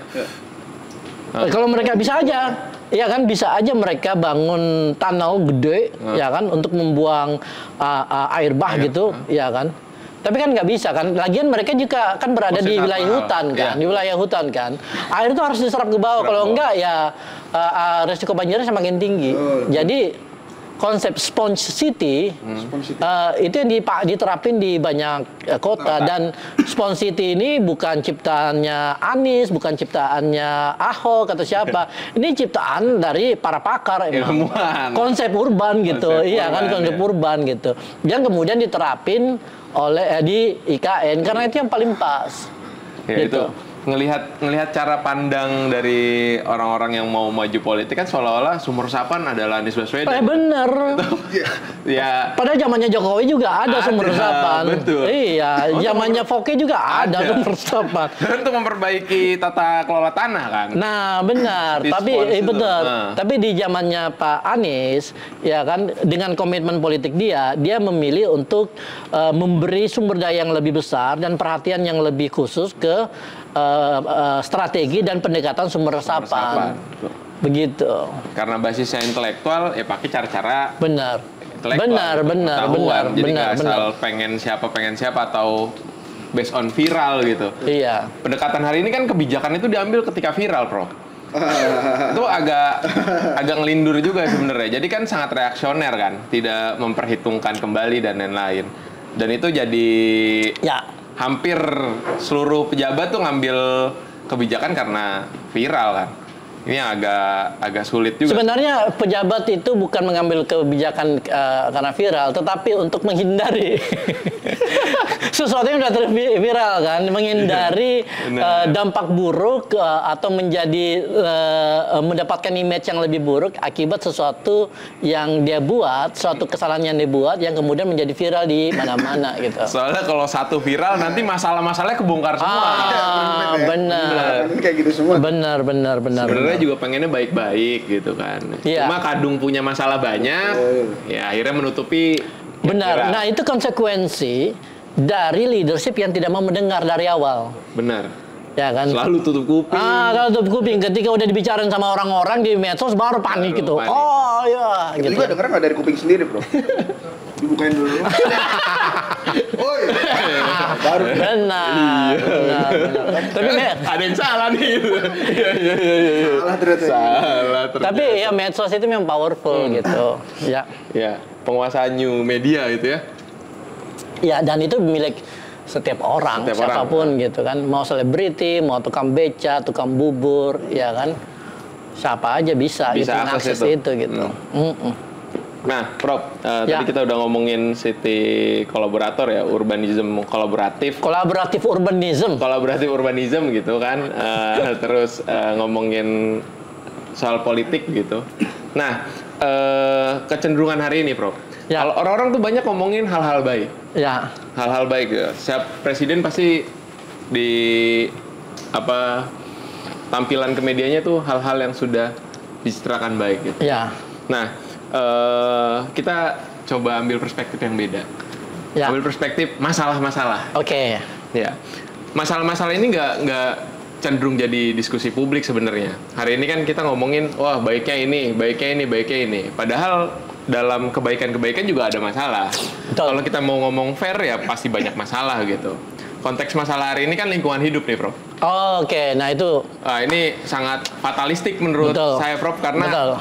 Kalau mereka bisa aja, ya kan bisa aja mereka bangun tunnel gede, ya kan, untuk membuang air bah gitu, ya kan. Tapi kan nggak bisa kan. Lagian mereka juga kan berada di wilayah hutan kan, di wilayah hutan kan. Air itu harus diserap ke bawah. Kalau enggak ya resiko banjirnya semakin tinggi. Jadi konsep sponge city itu yang diterapin di banyak kota, dan sponge city ini bukan ciptaannya Anies, bukan ciptaannya Ahok atau siapa. Ini ciptaan dari para pakar emang. Konsep urban gitu. Iya kan, konsep urban gitu. Yang kemudian diterapin oleh di IKN karena itu yang paling pas. Ya, gitu. itu ngelihat cara pandang dari orang-orang yang mau maju politik kan seolah-olah sumber resapan adalah Anies Baswedan. Bener. Ya. Pada zamannya Jokowi juga ada sumber resapan. Betul. Iya, zamannya Foke juga ada sumber resapan. Untuk memperbaiki tata kelola tanah kan. Nah, benar. Tapi betul. Tapi di zamannya Pak Anies, ya kan, dengan komitmen politik dia memilih untuk memberi sumber daya yang lebih besar dan perhatian yang lebih khusus ke strategi dan pendekatan sumber resapan. Begitu. Karena basisnya intelektual, ya pakai cara-cara benar. intelektual. Benar. Jadi nggak asal pengen siapa atau based on viral gitu. Iya. Pendekatan hari ini kan kebijakan itu diambil ketika viral, Prof. Itu agak ngelindur juga sebenarnya. Jadi kan sangat reaksioner kan, tidak memperhitungkan kembali dan lain-lain. Dan itu jadi hampir seluruh pejabat tuh ngambil kebijakan karena viral kan. Ini yang agak sulit juga. Sebenarnya pejabat itu bukan mengambil kebijakan karena viral, tetapi untuk menghindari sesuatu yang sudah terviral kan, menghindari dampak buruk atau menjadi mendapatkan image yang lebih buruk akibat sesuatu yang dia buat, suatu kesalahan yang dia buat yang kemudian menjadi viral di mana-mana gitu. Soalnya kalau satu viral nanti masalah-masalahnya kebongkar semua. Benar. Kayak gitu semua. Benar. Sebenarnya juga pengennya baik-baik gitu kan. Iya. Cuma kadung punya masalah banyak, ya akhirnya menutupi. Benar. Nah, itu konsekuensi dari leadership yang tidak mau mendengar dari awal. Benar. Ya kan? Selalu tutup kuping. Kalau tutup kuping. Ketika udah dibicarain sama orang-orang di medsos baru panik gitu. Panik. Oh ya. Itu Gitu. juga dengar nggak dari kuping sendiri, Bro? Dibukain dulu. Oi. Baru. Benar. Tapi Ada yang salah nih. Salah ternyata. Salah ternyata. tapi ya medsos itu memang powerful gitu. Ya. Ya, penguasaan new media gitu ya. Ya, dan itu milik setiap orang, siapapun gitu kan. Mau selebriti, mau tukang beca, tukang bubur, ya kan. Siapa aja bisa gitu, akses itu gitu. Nah, Prof, tadi kita udah ngomongin city kolaborator ya, urbanism kolaboratif. Kolaboratif urbanism Gitu kan. Terus ngomongin soal politik gitu. Nah, kecenderungan hari ini, Prof. Ya. Kalau orang-orang tuh banyak ngomongin hal-hal baik. Ya. Hal-hal baik ya. Setiap presiden pasti di tampilan ke medianya tuh hal-hal yang sudah dicitrakan baik gitu. Ya. Nah, kita coba ambil perspektif yang beda. Ya. Ambil perspektif masalah-masalah. Oke. Ya, masalah-masalah ini nggak cenderung jadi diskusi publik sebenarnya. Hari ini kan kita ngomongin, wah baiknya ini. Padahal dalam kebaikan-kebaikan juga ada masalah. Kalau kita mau ngomong fair ya pasti banyak masalah gitu. Konteks masalah hari ini kan lingkungan hidup nih, Prof. Oke, nah itu. Ini sangat fatalistik menurut saya, Prof. Karena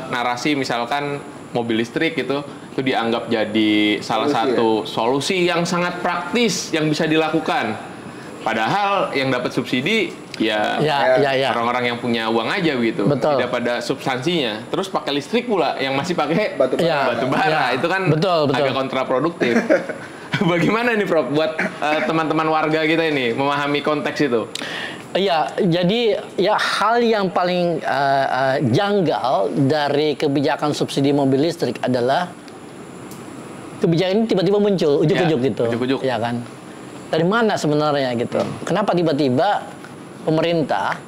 narasi misalkan mobil listrik itu dianggap jadi salah satu solusi yang sangat praktis yang bisa dilakukan. Padahal yang dapat subsidi ya orang-orang yang punya uang aja gitu. Tidak pada substansinya. Terus pakai listrik pula yang masih pakai batu bara. Itu kan agak kontraproduktif. Bagaimana nih Prof buat teman-teman warga kita ini memahami konteks itu? Iya, jadi ya hal yang paling janggal dari kebijakan subsidi mobil listrik adalah kebijakan ini tiba-tiba muncul ujuk-ujuk gitu. Ujuk-ujuk. Ya kan? Dari mana sebenarnya gitu? Kenapa tiba-tiba pemerintah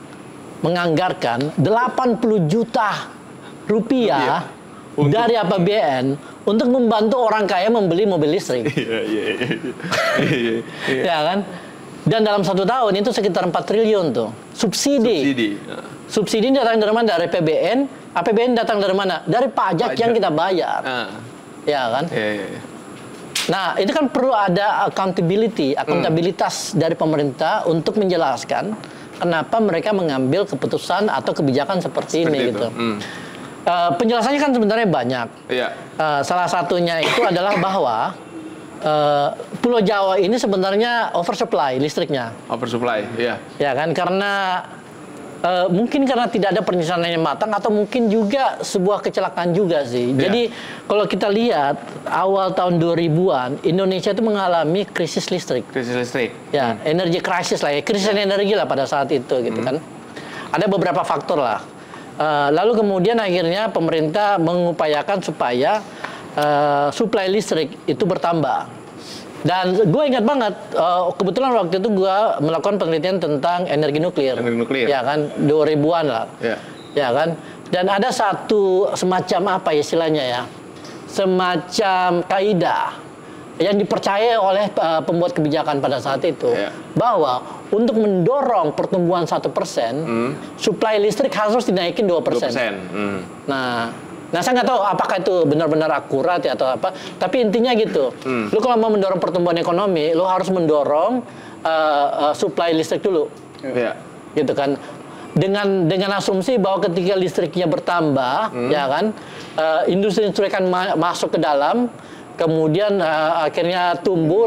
menganggarkan 80 juta rupiah dari APBN untuk membantu orang kaya membeli mobil listrik? Ya kan? Dan dalam 1 tahun itu sekitar 4 triliun tuh subsidi. Subsidi datang dari mana? Dari APBN. APBN datang dari mana? Dari pajak yang kita bayar. Ya kan? Nah, itu kan perlu ada akuntabilitas dari pemerintah untuk menjelaskan kenapa mereka mengambil keputusan atau kebijakan seperti ini itu. gitu. Penjelasannya kan sebenarnya banyak. Salah satunya itu adalah bahwa Pulau Jawa ini sebenarnya oversupply listriknya. Oversupply, iya. Ya kan, karena mungkin karena tidak ada perencanaan yang matang atau mungkin juga sebuah kecelakaan juga sih. Jadi kalau kita lihat awal tahun 2000-an Indonesia itu mengalami krisis listrik. Krisis listrik. Ya, energi krisis lah ya, krisis energi lah pada saat itu gitu kan. Ada beberapa faktor lah. Lalu kemudian akhirnya pemerintah mengupayakan supaya suplai listrik itu bertambah. Dan gue ingat banget, kebetulan waktu itu gue melakukan penelitian tentang energi nuklir. Energi nuklir. Ya kan, 2000-an lah. Ya kan. Dan ada satu semacam apa istilahnya ya, semacam kaidah yang dipercaya oleh pembuat kebijakan pada saat itu, bahwa untuk mendorong pertumbuhan 1%, suplai listrik harus dinaikin 2%. Nah, saya nggak tahu apakah itu benar-benar akurat ya atau apa. Tapi intinya gitu. Lu kalau mau mendorong pertumbuhan ekonomi, lu harus mendorong suplai listrik dulu. Gitu kan. Dengan asumsi bahwa ketika listriknya bertambah, ya kan, industri-industri akan masuk ke dalam, kemudian akhirnya tumbuh,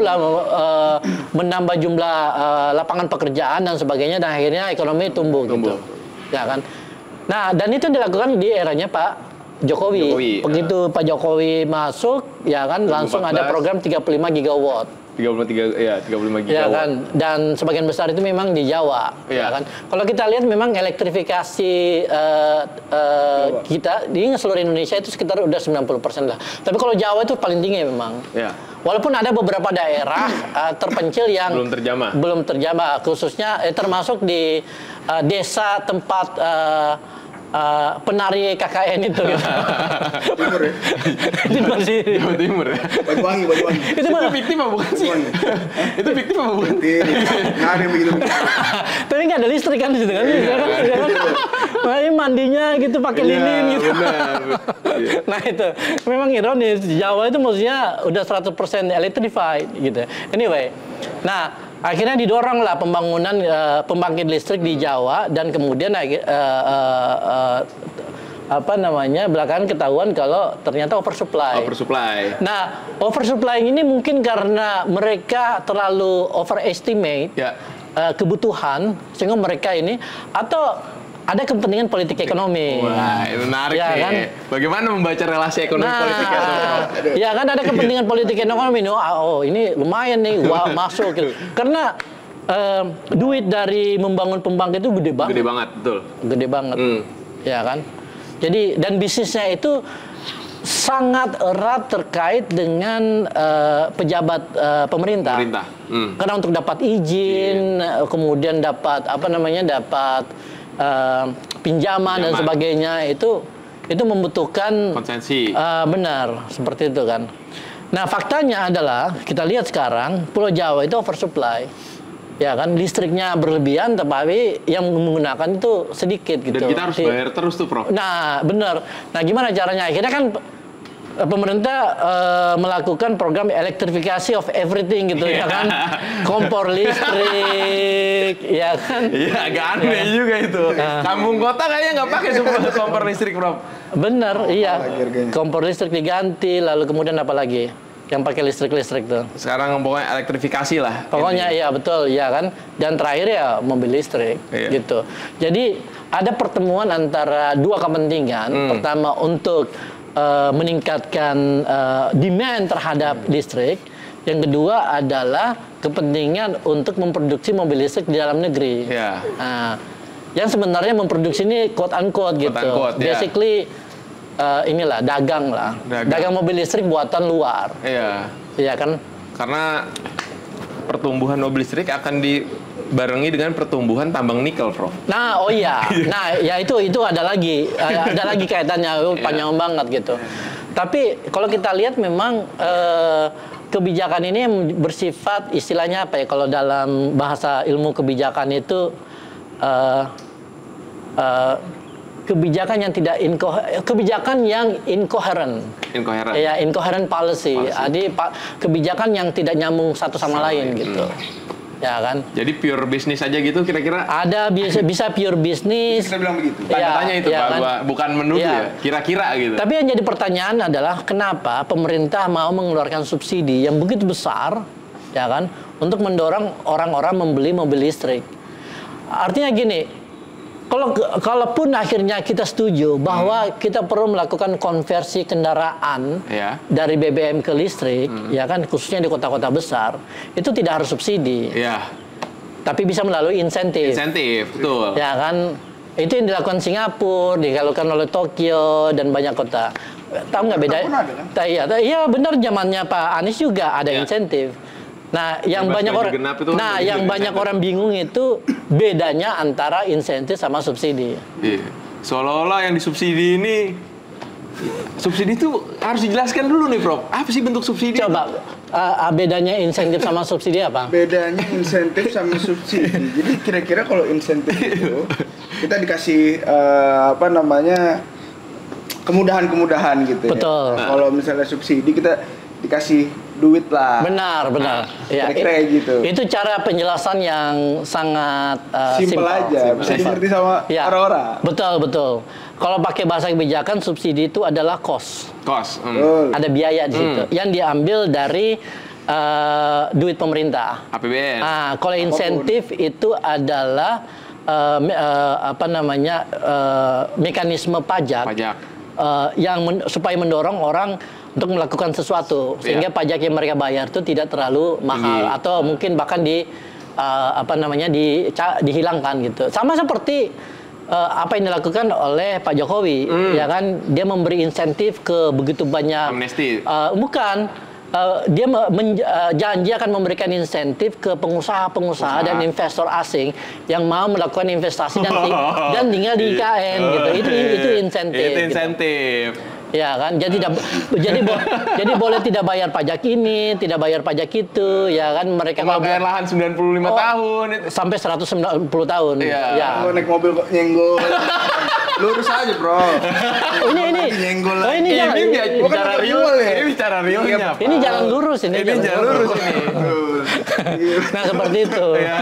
menambah jumlah lapangan pekerjaan dan sebagainya, dan akhirnya ekonomi tumbuh. Gitu. Ya kan. Nah, dan itu dilakukan di eranya Pak Jokowi. Begitu Pak Jokowi masuk, ya kan, langsung ada program 35 gigawatt. 35 gigawatt. Ya kan, dan sebagian besar itu memang di Jawa. Ya kan. Kalau kita lihat memang elektrifikasi kita di seluruh Indonesia itu sekitar udah 90% lah. Tapi kalau Jawa itu paling tinggi memang. Walaupun ada beberapa daerah terpencil yang belum terjamah, khususnya termasuk di desa tempat penari KKN itu gitu. Timur ya? Jawa Timur ya? Banyuwangi. Itu fiktif apa bukan sih? Itu fiktif apa bukan? Nggak ada yang begitu. Tapi nggak ada listrik kan di situ kan? Makanya mandinya gitu pakai lilin gitu. Nah itu, memang ironis. Jawa itu maksudnya udah 100% electrified gitu. Anyway, nah akhirnya didorong lah pembangunan pembangkit listrik di Jawa, dan kemudian belakangan ketahuan kalau ternyata oversupply. Nah, oversupply ini mungkin karena mereka terlalu overestimate kebutuhan, sehingga mereka ini, atau ada kepentingan politik ekonomi. Wah, itu menarik ya, kan? Bagaimana membaca relasi ekonomi politik itu? Ya kan, ada kepentingan politik ekonomi. Oh, ini lumayan nih, masuk. Gitu. Karena duit dari membangun pembangkit itu gede banget. Gede banget, betul. Gede banget. Ya kan? Jadi, dan bisnisnya itu sangat erat terkait dengan pejabat pemerintah. Karena untuk dapat izin, kemudian dapat dapat pinjaman dan sebagainya, itu membutuhkan konsensi. Benar, seperti itu kan. Nah, faktanya adalah kita lihat sekarang Pulau Jawa itu oversupply. Ya kan, listriknya berlebihan tapi yang menggunakan itu sedikit gitu. Dan kita harus bayar terus tuh, Prof. Nah, benar. Nah, gimana caranya? Akhirnya kan pemerintah melakukan program elektrifikasi of everything gitu ya kan, kompor listrik, ya kan. Iya, agak aneh juga itu. Kampung kota kayaknya nggak pakai kompor listrik, Prof. Bener, iya. Kompor listrik diganti, lalu kemudian apa lagi yang pakai listrik tuh? Sekarang pokoknya elektrifikasi lah. Pokoknya iya, betul, ya kan. Dan terakhir ya mobil listrik, gitu. Jadi ada pertemuan antara dua kepentingan. Pertama untuk meningkatkan demand terhadap listrik, Yang kedua adalah kepentingan untuk memproduksi mobil listrik di dalam negeri. Ya. Nah, yang sebenarnya memproduksi ini quote unquote gitu. unquote, ya. Basically inilah dagang lah. Dagang mobil listrik buatan luar. Iya. Iya kan? Karena pertumbuhan mobil listrik akan dibarengi dengan pertumbuhan tambang nikel, Prof. Nah, oh iya. Nah, ya itu ada lagi kaitannya panjang banget gitu. Tapi kalau kita lihat memang kebijakan ini bersifat istilahnya apa ya? Kalau dalam bahasa ilmu kebijakan itu kebijakan yang tidak kebijakan yang incoherent. Ya, incoherent policy. Jadi kebijakan yang tidak nyambung satu sama lain gitu. Ya kan? Jadi pure bisnis aja gitu kira-kira? Ada bisa pure bisnis. Kita bilang begitu. Tanya itu ya Pak, kan? bukan menuduh Ya. ya, kira-kira gitu. Tapi yang jadi pertanyaan adalah kenapa pemerintah mau mengeluarkan subsidi yang begitu besar, ya kan, untuk mendorong orang-orang membeli mobil listrik. Artinya gini, kalaupun akhirnya kita setuju bahwa kita perlu melakukan konversi kendaraan dari BBM ke listrik, ya kan, khususnya di kota-kota besar, itu tidak harus subsidi. Iya. Tapi bisa melalui insentif. Insentif, betul. Ya kan, itu yang dilakukan Singapura, dilakukan oleh Tokyo dan banyak kota. Tahu nggak beda? Iya benar, zamannya Pak Anies juga ada insentif. Nah, yang banyak orang bingung itu bedanya antara insentif sama subsidi. Iya. Seolah-olah yang disubsidi ini subsidi itu harus dijelaskan dulu nih, Prof. Apa sih bentuk subsidi? Coba bedanya insentif sama subsidi apa? Bedanya insentif sama subsidi. Jadi kira-kira kalau insentif itu kita dikasih kemudahan-kemudahan gitu. Betul. Ya. Kalau misalnya subsidi kita dikasih duit lah. Benar. Ya, kira-kira gitu. Itu cara penjelasan yang sangat simpel aja, bisa dimengerti sama orang-orang. Betul. Kalau pakai bahasa kebijakan, subsidi itu adalah cost. Ada biaya di situ yang diambil dari duit pemerintah. APBN. Kalau insentif itu adalah mekanisme pajak. Supaya mendorong orang untuk melakukan sesuatu sehingga pajak yang mereka bayar itu tidak terlalu mahal atau mungkin bahkan dihilangkan gitu. Sama seperti apa yang dilakukan oleh Pak Jokowi, ya kan, dia memberi insentif ke begitu banyak amnesti. Dia janji akan memberikan insentif ke pengusaha-pengusaha dan investor asing yang mau melakukan investasi dan tinggal di IKN gitu. Itu insentif. Itu insentif. Gitu. Ya kan, jadi boleh tidak bayar pajak ini, tidak bayar pajak itu, ya kan, mereka bayar lahan 95 tahun sampai 190 tahun. Ya. Kalau naik mobil kok nyenggol. Lurus aja, Bro. Ini nyenggol. Ini bicara real ya. Ini bicara realnya. Ini jalan lurus ini. Ini jalan lurus ini. Nah, seperti itu. Iya.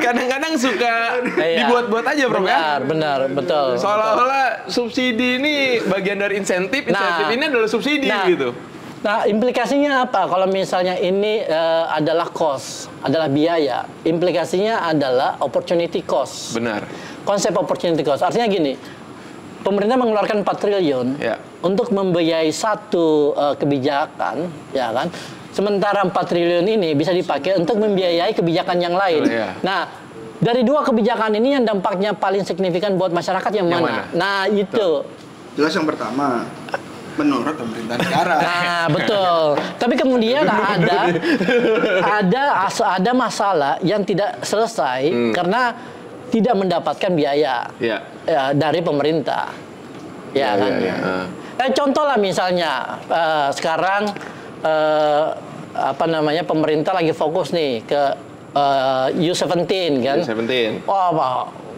Kadang-kadang suka dibuat-buat aja, Bro. Benar, betul. Seolah-olah subsidi ini bagian dari insentif ini adalah subsidi gitu. Nah, implikasinya apa? Kalau misalnya ini adalah cost, adalah biaya. Implikasinya adalah opportunity cost. Benar. Konsep opportunity cost. Artinya gini, pemerintah mengeluarkan 4 triliun untuk membiayai satu kebijakan, ya kan? Sementara 4 triliun ini bisa dipakai untuk membiayai kebijakan yang lain. Nah, dari dua kebijakan ini yang dampaknya paling signifikan buat masyarakat yang mana? Nah, itu. Jelas yang pertama, menurut pemerintah negara. Nah, betul. Tapi kemudian ada masalah yang tidak selesai karena tidak mendapatkan biaya dari pemerintah. Ya kan? Contoh lah misalnya sekarang pemerintah lagi fokus nih ke U17 kan. U17.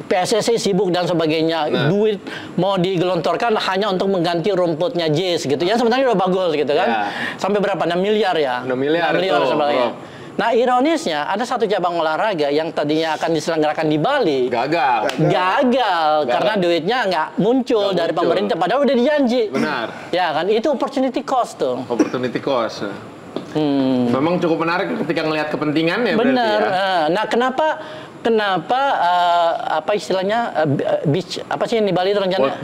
PSSI sibuk dan sebagainya. Duit mau digelontorkan hanya untuk mengganti rumputnya JIS gitu. Yang sebenarnya udah bagus gitu kan. Sampai berapa? 6 miliar ya. 6 miliar sebagainya. Nah, ironisnya ada satu cabang olahraga yang tadinya akan diselenggarakan di Bali. Gagal Karena duitnya nggak muncul dari pemerintah padahal udah dijanji. Benar. Ya kan, itu opportunity cost tuh. Opportunity cost. Memang cukup menarik ketika ngelihat kepentingannya. Benar. Berarti ya. Nah, kenapa apa istilahnya beach apa sih yang di Bali itu rencana?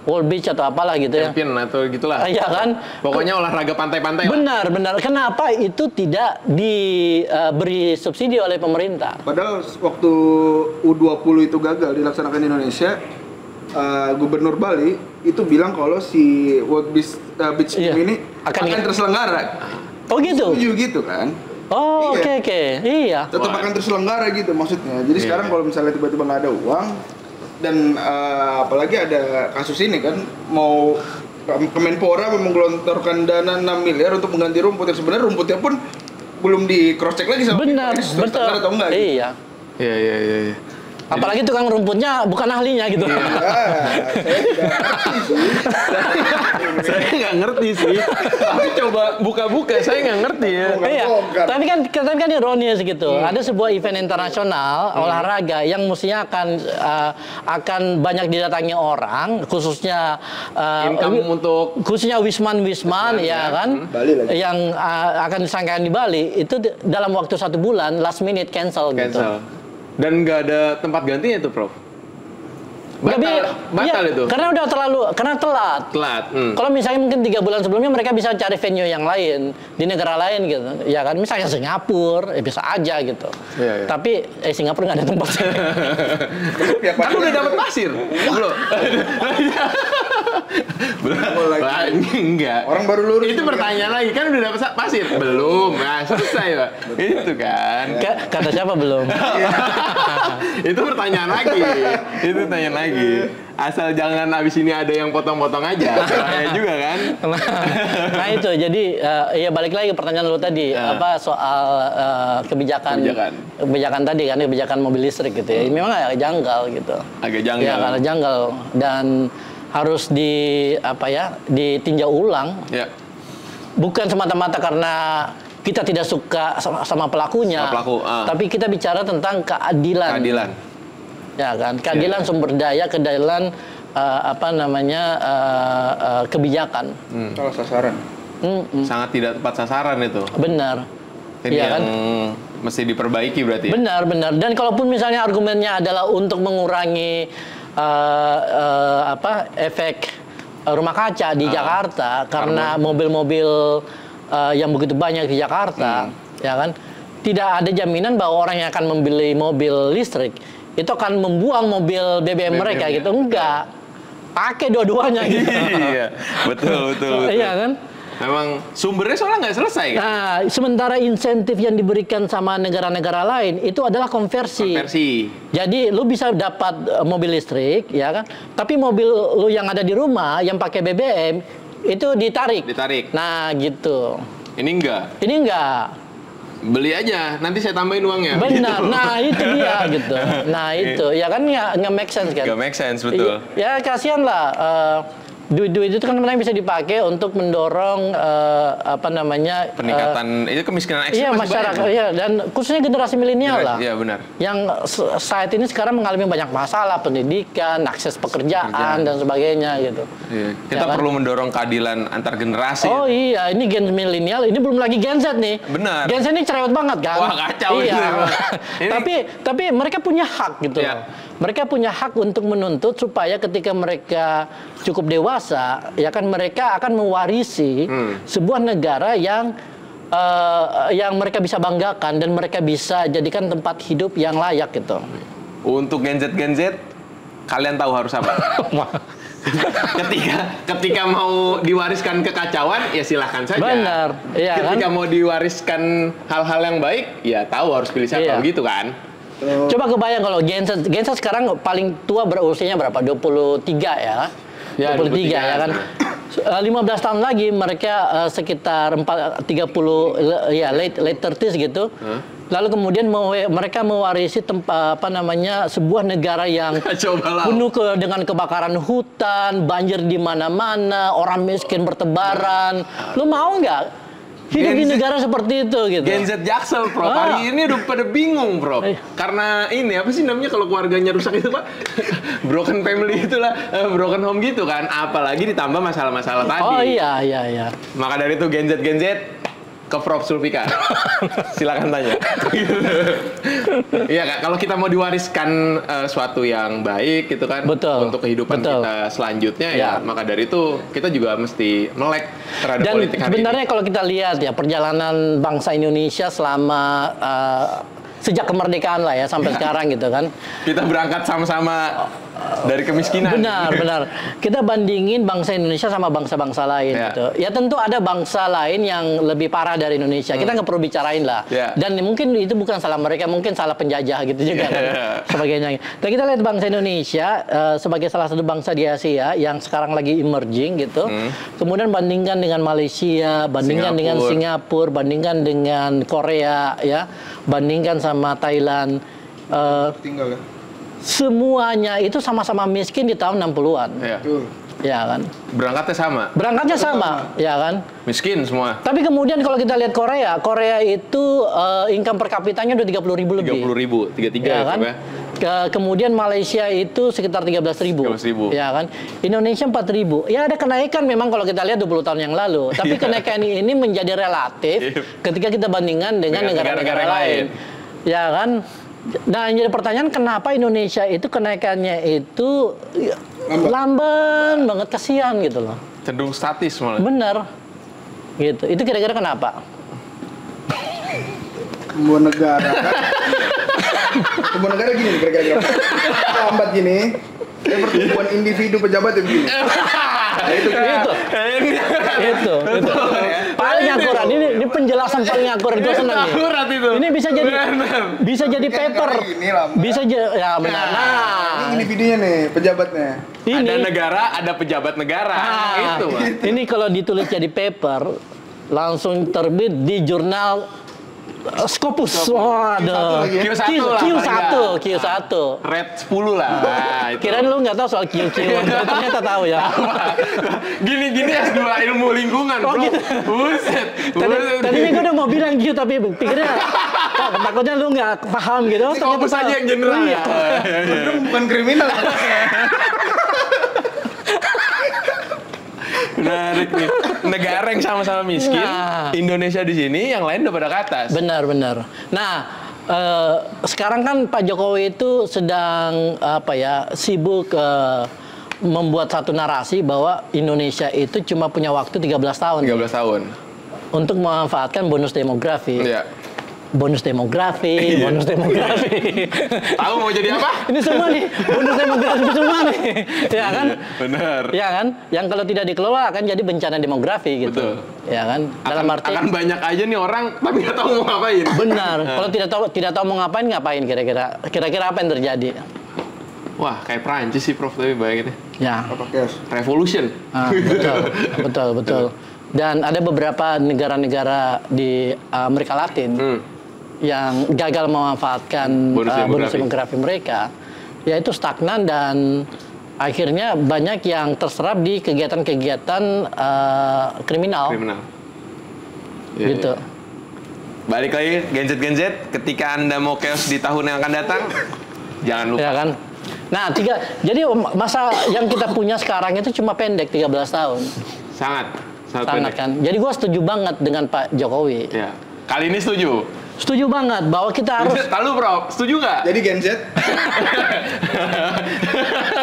Wall Beach atau apalah gitu ya. Champion atau gitulah. Iya kan? Pokoknya olahraga pantai-pantai lah. Benar. Kenapa itu tidak diberi subsidi oleh pemerintah? Padahal waktu U20 itu gagal dilaksanakan di Indonesia, Gubernur Bali itu bilang kalau si World Beach Iya. Game ini Akan terselenggara. Oh gitu? Setuju gitu kan? Oh Iya. oke. Iya. Tetap akan terselenggara gitu maksudnya. Jadi sekarang kalau misalnya tiba-tiba nggak ada uang dan apalagi ada kasus ini kan mau Kemenpora menggelontorkan dana 6 miliar untuk mengganti rumput yang sebenarnya rumputnya pun belum di cross check lagi sama Benar, ini sesuai standar atau enggak gitu. Iya. Iya. Apalagi tukang rumputnya bukan ahlinya gitu. Saya Saya tidak ngerti sih. nggak ngerti sih. Tapi coba buka-buka, saya nggak ngerti ya. Iya, Bongkar. tapi kan ironis gitu. Ada sebuah event internasional olahraga yang mestinya akan banyak didatangi orang, khususnya Income untuk khususnya wisman ya kan, Bali lagi. yang akan disangkakan di Bali itu dalam waktu 1 bulan last minute cancel. Gitu. Dan nggak ada tempat gantinya itu, Prof. Batal Iya, itu. Karena telat. Telat. Kalau misalnya mungkin 3 bulan sebelumnya mereka bisa cari venue yang lain di negara lain gitu, ya kan? Misalnya Singapura, bisa aja gitu. Iya. Tapi Singapura nggak ada tempat. Kan udah dapat pasir. Belum. Enggak. Orang baru lurus. Itu pertanyaan lagi, kan udah dapat pasir? Belum. Nah, selesai, Pak. Itu kan. Kata siapa belum? Itu pertanyaan lagi. Itu pertanyaan lagi. Asal jangan abis ini ada yang potong-potong aja. Bahaya juga kan? Nah itu jadi ya balik lagi ke pertanyaan lu tadi apa soal kebijakan tadi kan, kebijakan mobil listrik gitu ya. Memang agak janggal gitu. Agak janggal. Ya, agak janggal dan harus ditinjau ulang. Ya. Bukan semata-mata karena kita tidak suka sama pelakunya, Sama pelaku, tapi kita bicara tentang keadilan. Keadilan. Ya kan, keadilan sumber daya, keadilan kebijakan. Salah sasaran. Sangat tidak tepat sasaran itu. Benar. Ini Iya yang mesti diperbaiki berarti. Benar. Dan kalaupun misalnya argumennya adalah untuk mengurangi efek rumah kaca di Jakarta karena mobil-mobil yang begitu banyak di Jakarta, ya kan, tidak ada jaminan bahwa orang yang akan membeli mobil listrik itu akan membuang mobil BBM mereka gitu. Enggak, pakai dua-duanya gitu. Iya, betul. Iya kan? Memang sumbernya soalnya nggak selesai kan? Nah, sementara insentif yang diberikan sama negara-negara lain itu adalah konversi. Jadi lu bisa dapat mobil listrik, ya kan? Tapi mobil lu yang ada di rumah yang pakai BBM itu ditarik. Nah, gitu. Ini enggak. Beli aja, nanti saya tambahin uangnya. Benar. Nah, itu dia gitu. Nah, itu ya kan nggak make sense kan? Nggak make sense, betul. Ya kasihan lah. Duit-duit itu kan sebenarnya bisa dipakai untuk mendorong peningkatan itu kemiskinan ekstrim. Iya, masyarakat, iya, dan khususnya generasi milenial lah. Iya, benar. Yang saat ini sekarang mengalami banyak masalah, pendidikan, akses pekerjaan dan sebagainya gitu. Iya. Kita Ya kan? perlu mendorong keadilan antar generasi. Oh iya, ini gen milenial, ini belum lagi Gen Z nih. Benar. Gen Z ini cerewet banget kan? Wah, kacau Iya. ini. Tapi mereka punya hak gitu. Iya. Mereka punya hak untuk menuntut supaya ketika mereka cukup dewasa, ya kan, mereka akan mewarisi sebuah negara yang mereka bisa banggakan dan mereka bisa jadikan tempat hidup yang layak gitu. Untuk Gen Z, kalian tahu harus apa? ketika mau diwariskan kekacauan, ya silahkan saja. Benar, iya ketika kan? mau diwariskan hal-hal yang baik, ya tahu harus pilih siapa, Iya. begitu kan? Coba kebayang kalau Gen Z sekarang paling tua berusianya berapa? 23 ya? Ya, 23 ya kan? 15 tahun lagi mereka sekitar 30 ya late 30s gitu. Lalu kemudian mereka mewarisi sebuah negara yang penuh dengan kebakaran hutan, banjir di mana-mana, orang miskin bertebaran. Lu mau nggak hidup di negara seperti itu gitu? Gen Z Jaksel, Prof. Hari ini udah pada bingung, Prof. Karena ini apa sih namanya kalau keluarganya rusak itu, Pak? Broken family itulah, broken home gitu kan. Apalagi ditambah masalah-masalah tadi. Oh iya. Maka dari itu Gen Z ke Prof Sulfikar. Silakan tanya. Iya Kak, kalau kita mau diwariskan suatu yang baik gitu kan, Betul. untuk kehidupan Betul. kita selanjutnya Ya. ya, maka dari itu kita juga mesti melek terhadap Dan politik hari sebenarnya ini. kalau kita lihat ya perjalanan bangsa Indonesia selama sejak kemerdekaan lah ya sampai sekarang gitu kan. Kita berangkat sama-sama dari kemiskinan. Benar. Kita bandingin bangsa Indonesia sama bangsa-bangsa lain Ya. gitu. Ya tentu ada bangsa lain yang lebih parah dari Indonesia. Kita nggak perlu bicarain lah. Ya. Dan mungkin itu bukan salah mereka, mungkin salah penjajah gitu juga kan. Sebagainya. Dan kita lihat bangsa Indonesia sebagai salah satu bangsa di Asia yang sekarang lagi emerging gitu. Kemudian bandingkan dengan Malaysia, bandingkan dengan Singapura, bandingkan dengan Korea ya, bandingkan sama Thailand. Tinggal ya. Semuanya itu sama-sama miskin di tahun 60-an. Ya. Betul. Ya kan? Berangkatnya sama, Berangkatnya sama, ya kan? miskin semua. Tapi kemudian kalau kita lihat Korea itu income per kapitanya udah 30.000 lebih. 30.000, 33 Ya kan? ya. Kemudian Malaysia itu sekitar 13.000. 13.000. Ya kan? Indonesia 4.000. Ya ada kenaikan memang kalau kita lihat 20 tahun yang lalu. Tapi kenaikan ini menjadi relatif ketika kita bandingkan dengan negara-negara lain. Ya kan? Nah, yang jadi pertanyaan kenapa Indonesia itu kenaikannya itu lamban banget, kasihan gitu loh. Cenderung statis malah. Bener. Gitu. Itu kira-kira kenapa? Sebuah negara kan. Sebuah negara gini kira-kira. Lambat gini. Pertumbuhan individu pejabat yang begini. Nah, itu kan. Itu. Paling akurat. Ini penjelasan paling akurat. Gue senang nih. Akurat itu. Ini bisa jadi paper. Ini lambat. Bisa ya benar. Ini Nah, individunya nih, pejabatnya. ini Ada negara, ada pejabat negara. Itu, Pak. ini kalau ditulis jadi paper langsung terbit di jurnal Scopus. Waduh. Q1 lagi ya? Q1 lah, Q1. Red 10 lah. Nah, itu. Kirain lu nggak tahu soal Q1, ternyata tahu ya. Gini-gini S2 ilmu lingkungan, Oh, bro. gitu. Buset. Tadinya gue udah mau bilang Q tapi pikirnya takutnya lu nggak paham gitu. Scopus aja yang general ya. Itu bukan kriminal. Menarik nih. Negara yang sama-sama miskin, Nah. Indonesia di sini, yang lain udah pada ke atas. Benar. Nah, sekarang kan Pak Jokowi itu sedang sibuk membuat satu narasi bahwa Indonesia itu cuma punya waktu 13 tahun 13 tahun. untuk memanfaatkan bonus demografi. Iya. Bonus demografi. Tahu mau jadi apa? Ini semua nih, bonus demografi semua nih. Ya kan? Benar. Ya kan? Yang kalau tidak dikelola akan jadi bencana demografi gitu. Betul. Ya kan? Dalam arti akan banyak aja nih orang tapi nggak tahu mau ngapain. benar. Kalau tidak tahu mau ngapain kira-kira? Kira-kira apa yang terjadi? Wah, kayak Prancis sih, Prof, tapi bayanginnya. Ya. Apa chaos? Revolution. Betul. Dan ada beberapa negara-negara di Amerika Latin yang gagal memanfaatkan bonus demografi mereka, yaitu stagnan dan akhirnya banyak yang terserap di kegiatan-kegiatan kriminal. Iya, Gitu. iya. Balik lagi Gen Z, ketika Anda mau chaos di tahun yang akan datang, jangan lupa. Ya kan? Nah, jadi masa yang kita punya sekarang itu cuma pendek 13 tahun. Sangat Sangat kan. Jadi gue setuju banget dengan Pak Jokowi. Ya. Kali ini setuju. Setuju banget bahwa kita harus Lalu, Bro, setuju nggak? Jadi Gen Z.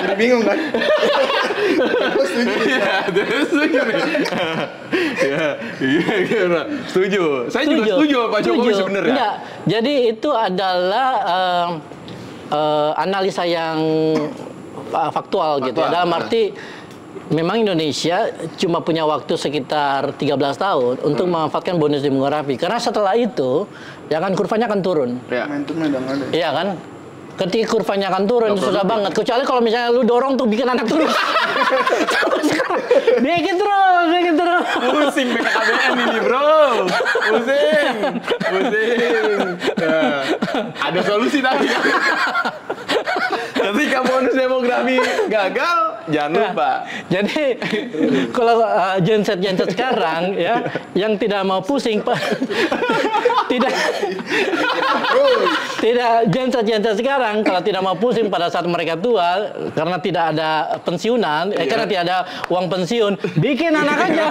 Jadi bingung kan? Gue setuju. Iya, setuju nih. Iya, Bro. Setuju. Saya juga setuju sama Pak Jokowi sebenarnya. Enggak. Jadi itu adalah analisa yang faktual gitu ya. Dalam arti memang Indonesia cuma punya waktu sekitar 13 tahun untuk memanfaatkan bonus demografi. Karena setelah itu, ya kan kurvanya akan turun. Ya. Momentumnya udah nggak ada. Iya kan? Ketika kurvanya akan turun, susah banget. Kecuali kalau misalnya lu dorong tuh bikin anak terus. bikin terus. Pusing BKKBN ini, Bro. Pusing. Ya. Ada solusi tadi. Ketika bonus demografi gagal, jangan lupa. Jadi kalau Gen Z sekarang ya yang tidak mau pusing Pak. tidak Gen Z sekarang kalau tidak mau pusing pada saat mereka tua karena tidak ada pensiunan, karena tidak ada uang pensiun, bikin anak aja.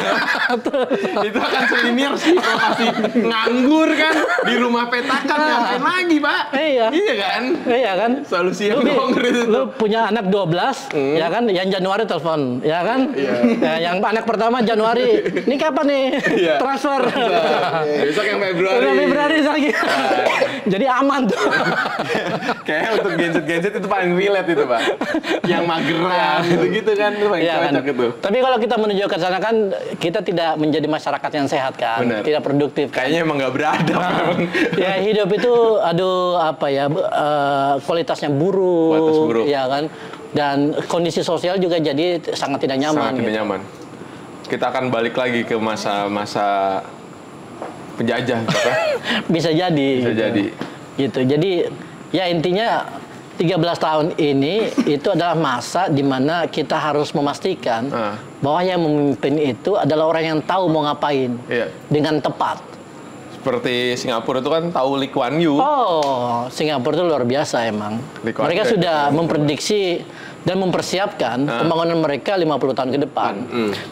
Itu akan selinear sih kalau masih nganggur kan di rumah petakan ngapain lagi, Pak? Iya. Iya kan? Iya kan? Solusi yang Lu konkret itu. Lu punya anak 12, ya kan? Yang Januari telepon, ya kan? Yang anak pertama Januari, ini kapan nih transfer? Besok yang Februari. Februari lagi. Jadi aman tuh. Kayaknya untuk genset itu paling relate itu, Pak. Yang mageran gitu-gitu kan, itu paling Iya kan? cocok itu. Tapi kalau kita menuju ke sana kan kita tidak menjadi masyarakat yang sehat kan, Benar. tidak produktif. Kayaknya emang nggak beradab. Emang. Ya hidup itu kualitasnya buruk, Kualitas buruk. ya kan. Dan kondisi sosial juga jadi sangat tidak nyaman. Sangat tidak gitu. nyaman. Kita akan balik lagi ke masa-masa penjajah, Pak. Bisa jadi. Bisa jadi. Gitu. Jadi ya intinya 13 tahun ini itu adalah masa di mana kita harus memastikan bahwa yang memimpin itu adalah orang yang tahu mau ngapain dengan tepat. Seperti Singapura itu kan tahu Lee Kuan Yew. Oh, Singapura itu luar biasa emang. Mereka sudah memprediksi dan mempersiapkan pembangunan mereka 50 tahun ke depan.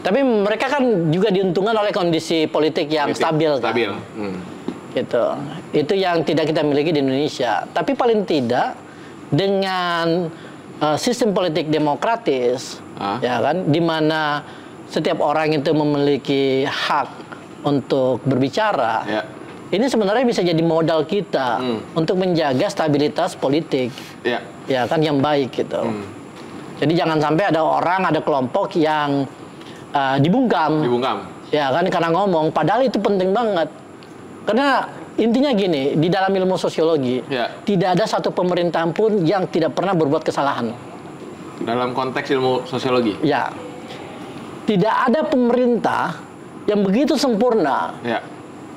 Tapi mereka kan juga diuntungkan oleh kondisi politik yang stabil. Stabil. Gitu. Itu yang tidak kita miliki di Indonesia. Tapi paling tidak dengan sistem politik demokratis, ya kan, di mana setiap orang itu memiliki hak untuk berbicara. Ini sebenarnya bisa jadi modal kita untuk menjaga stabilitas politik, ya kan, yang baik gitu. Jadi jangan sampai ada orang, ada kelompok yang dibungkam, ya kan, karena ngomong. Padahal itu penting banget. Karena intinya gini, di dalam ilmu sosiologi, tidak ada satu pemerintahan pun yang tidak pernah berbuat kesalahan. Dalam konteks ilmu sosiologi? Ya. Tidak ada pemerintah yang begitu sempurna,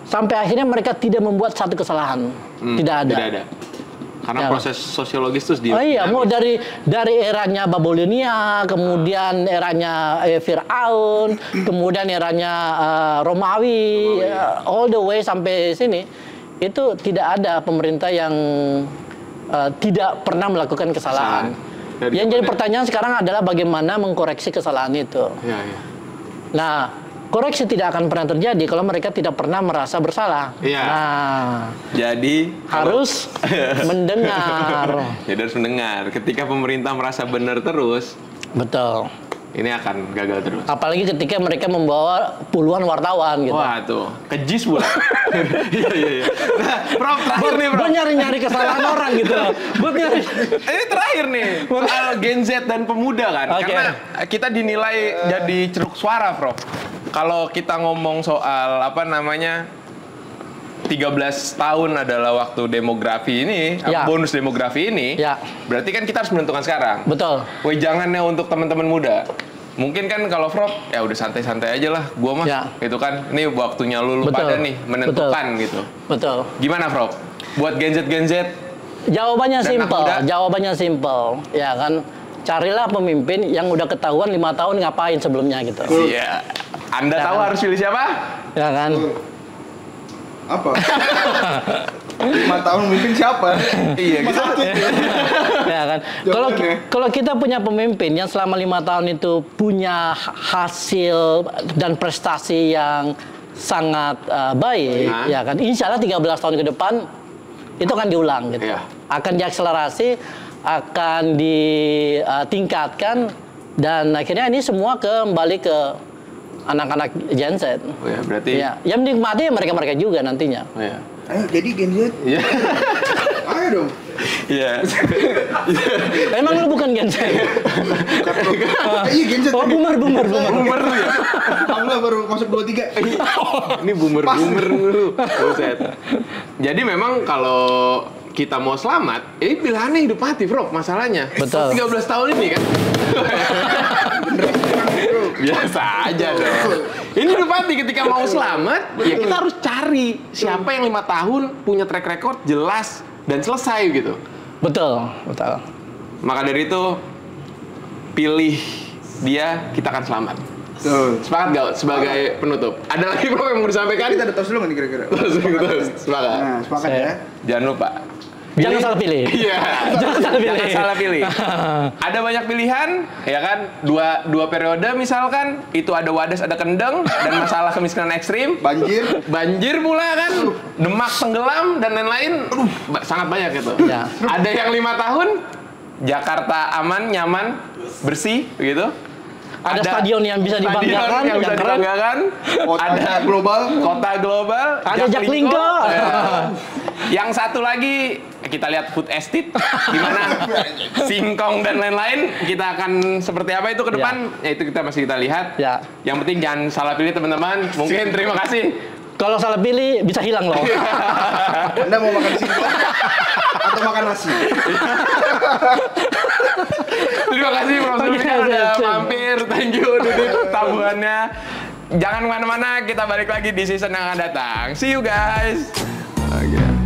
sampai akhirnya mereka tidak membuat satu kesalahan. Tidak ada. Tidak ada. Karena proses sosiologis terus mau dari eranya Babilonia, kemudian eranya Fir'aun, kemudian eranya Romawi, all the way sampai sini, itu tidak ada pemerintah yang tidak pernah melakukan kesalahan. Yang jadi pertanyaan sekarang adalah bagaimana mengkoreksi kesalahan itu. Nah, koreksi tidak akan pernah terjadi kalau mereka tidak pernah merasa bersalah. Nah, jadi harus mendengar. Jadi harus mendengar. Ketika pemerintah merasa benar terus, betul. Ini akan gagal terus. Apalagi ketika mereka membawa puluhan wartawan gitu. Wah tuh, kejis pula. Iya. Nah, Prof, terakhir nih, Prof. Gue nyari kesalahan orang gitu. Gue nyari. Ini terakhir nih, soal Gen Z dan pemuda kan. Karena kita dinilai jadi ceruk suara, Prof. Kalau kita ngomong soal 13 tahun adalah waktu demografi ini, bonus demografi ini, berarti kan kita harus menentukan sekarang. Betul. Wejangannya untuk teman-teman muda. Mungkin kan kalau Prof, ya udah santai-santai aja lah, gua mah, gitu kan. Ini waktunya lu pada nih menentukan gitu. Betul. Gimana Prof? Buat Gen Z? Jawabannya simpel, ya kan. Carilah pemimpin yang udah ketahuan 5 tahun ngapain sebelumnya gitu. Iya. Anda tahu harus pilih siapa? Ya kan. Apa? 5 tahun memimpin siapa? Iya, gitu. Ya kan. Kalau kita punya pemimpin yang selama 5 tahun itu punya hasil dan prestasi yang sangat baik, ya kan. Insya Allah 13 tahun ke depan itu akan diulang gitu. Akan diakselerasi, akan ditingkatkan, dan akhirnya ini semua kembali ke anak-anak Gen Z. Oh ya, berarti yang menikmati mereka-mereka juga nantinya. Oh ya. Ayo jadi Gen Z. Iya. Ayo dong. Iya. Emang lu bukan Gen Z? Iya Gen Z. Oh, boomer ya. Alhamdulillah baru masuk 23. Ini boomer lu. Buset. Jadi memang kalau kita mau selamat, ini pilihannya hidup mati, Bro, masalahnya. Betul. 13 tahun ini kan. Biasa aja dong. Ini hidup mati, ketika mau selamat, ya kita harus cari siapa yang 5 tahun punya track record jelas dan selesai gitu. Betul. Maka dari itu, pilih dia, kita akan selamat. Sepakat gak sebagai penutup? Ada lagi Bro yang mau disampaikan? Kita ada tos dulu nggak nih kira-kira? Terus, sepakat. Nah, sepakat ya. Jangan lupa. Jangan salah pilih. Iya. Jangan Jangan salah pilih. Ada banyak pilihan, ya kan? Dua periode misalkan, itu ada Wadas, ada Kendeng, dan masalah kemiskinan ekstrim. Banjir pula kan, Demak tenggelam, dan lain-lain. Sangat banyak itu. Ya. Ada yang 5 tahun, Jakarta aman, nyaman, bersih, begitu. Ada stadion yang bisa dibanggakan, yang bisa dibanggakan. Ada kota global. Ada Jaklingko. Yang satu lagi kita lihat food estate, gimana singkong dan lain-lain. Kita akan seperti apa itu ke depan? Ya itu masih kita lihat. Ya. Yang penting jangan salah pilih teman-teman. Mungkin terima kasih. Kalau salah pilih bisa hilang loh. Anda mau makan singkong atau makan nasi? Terima kasih Prof. Zulfikar udah mampir. Thank you Dudit tabungannya. Jangan kemana-mana, kita balik lagi di season yang akan datang. See you guys. Okay.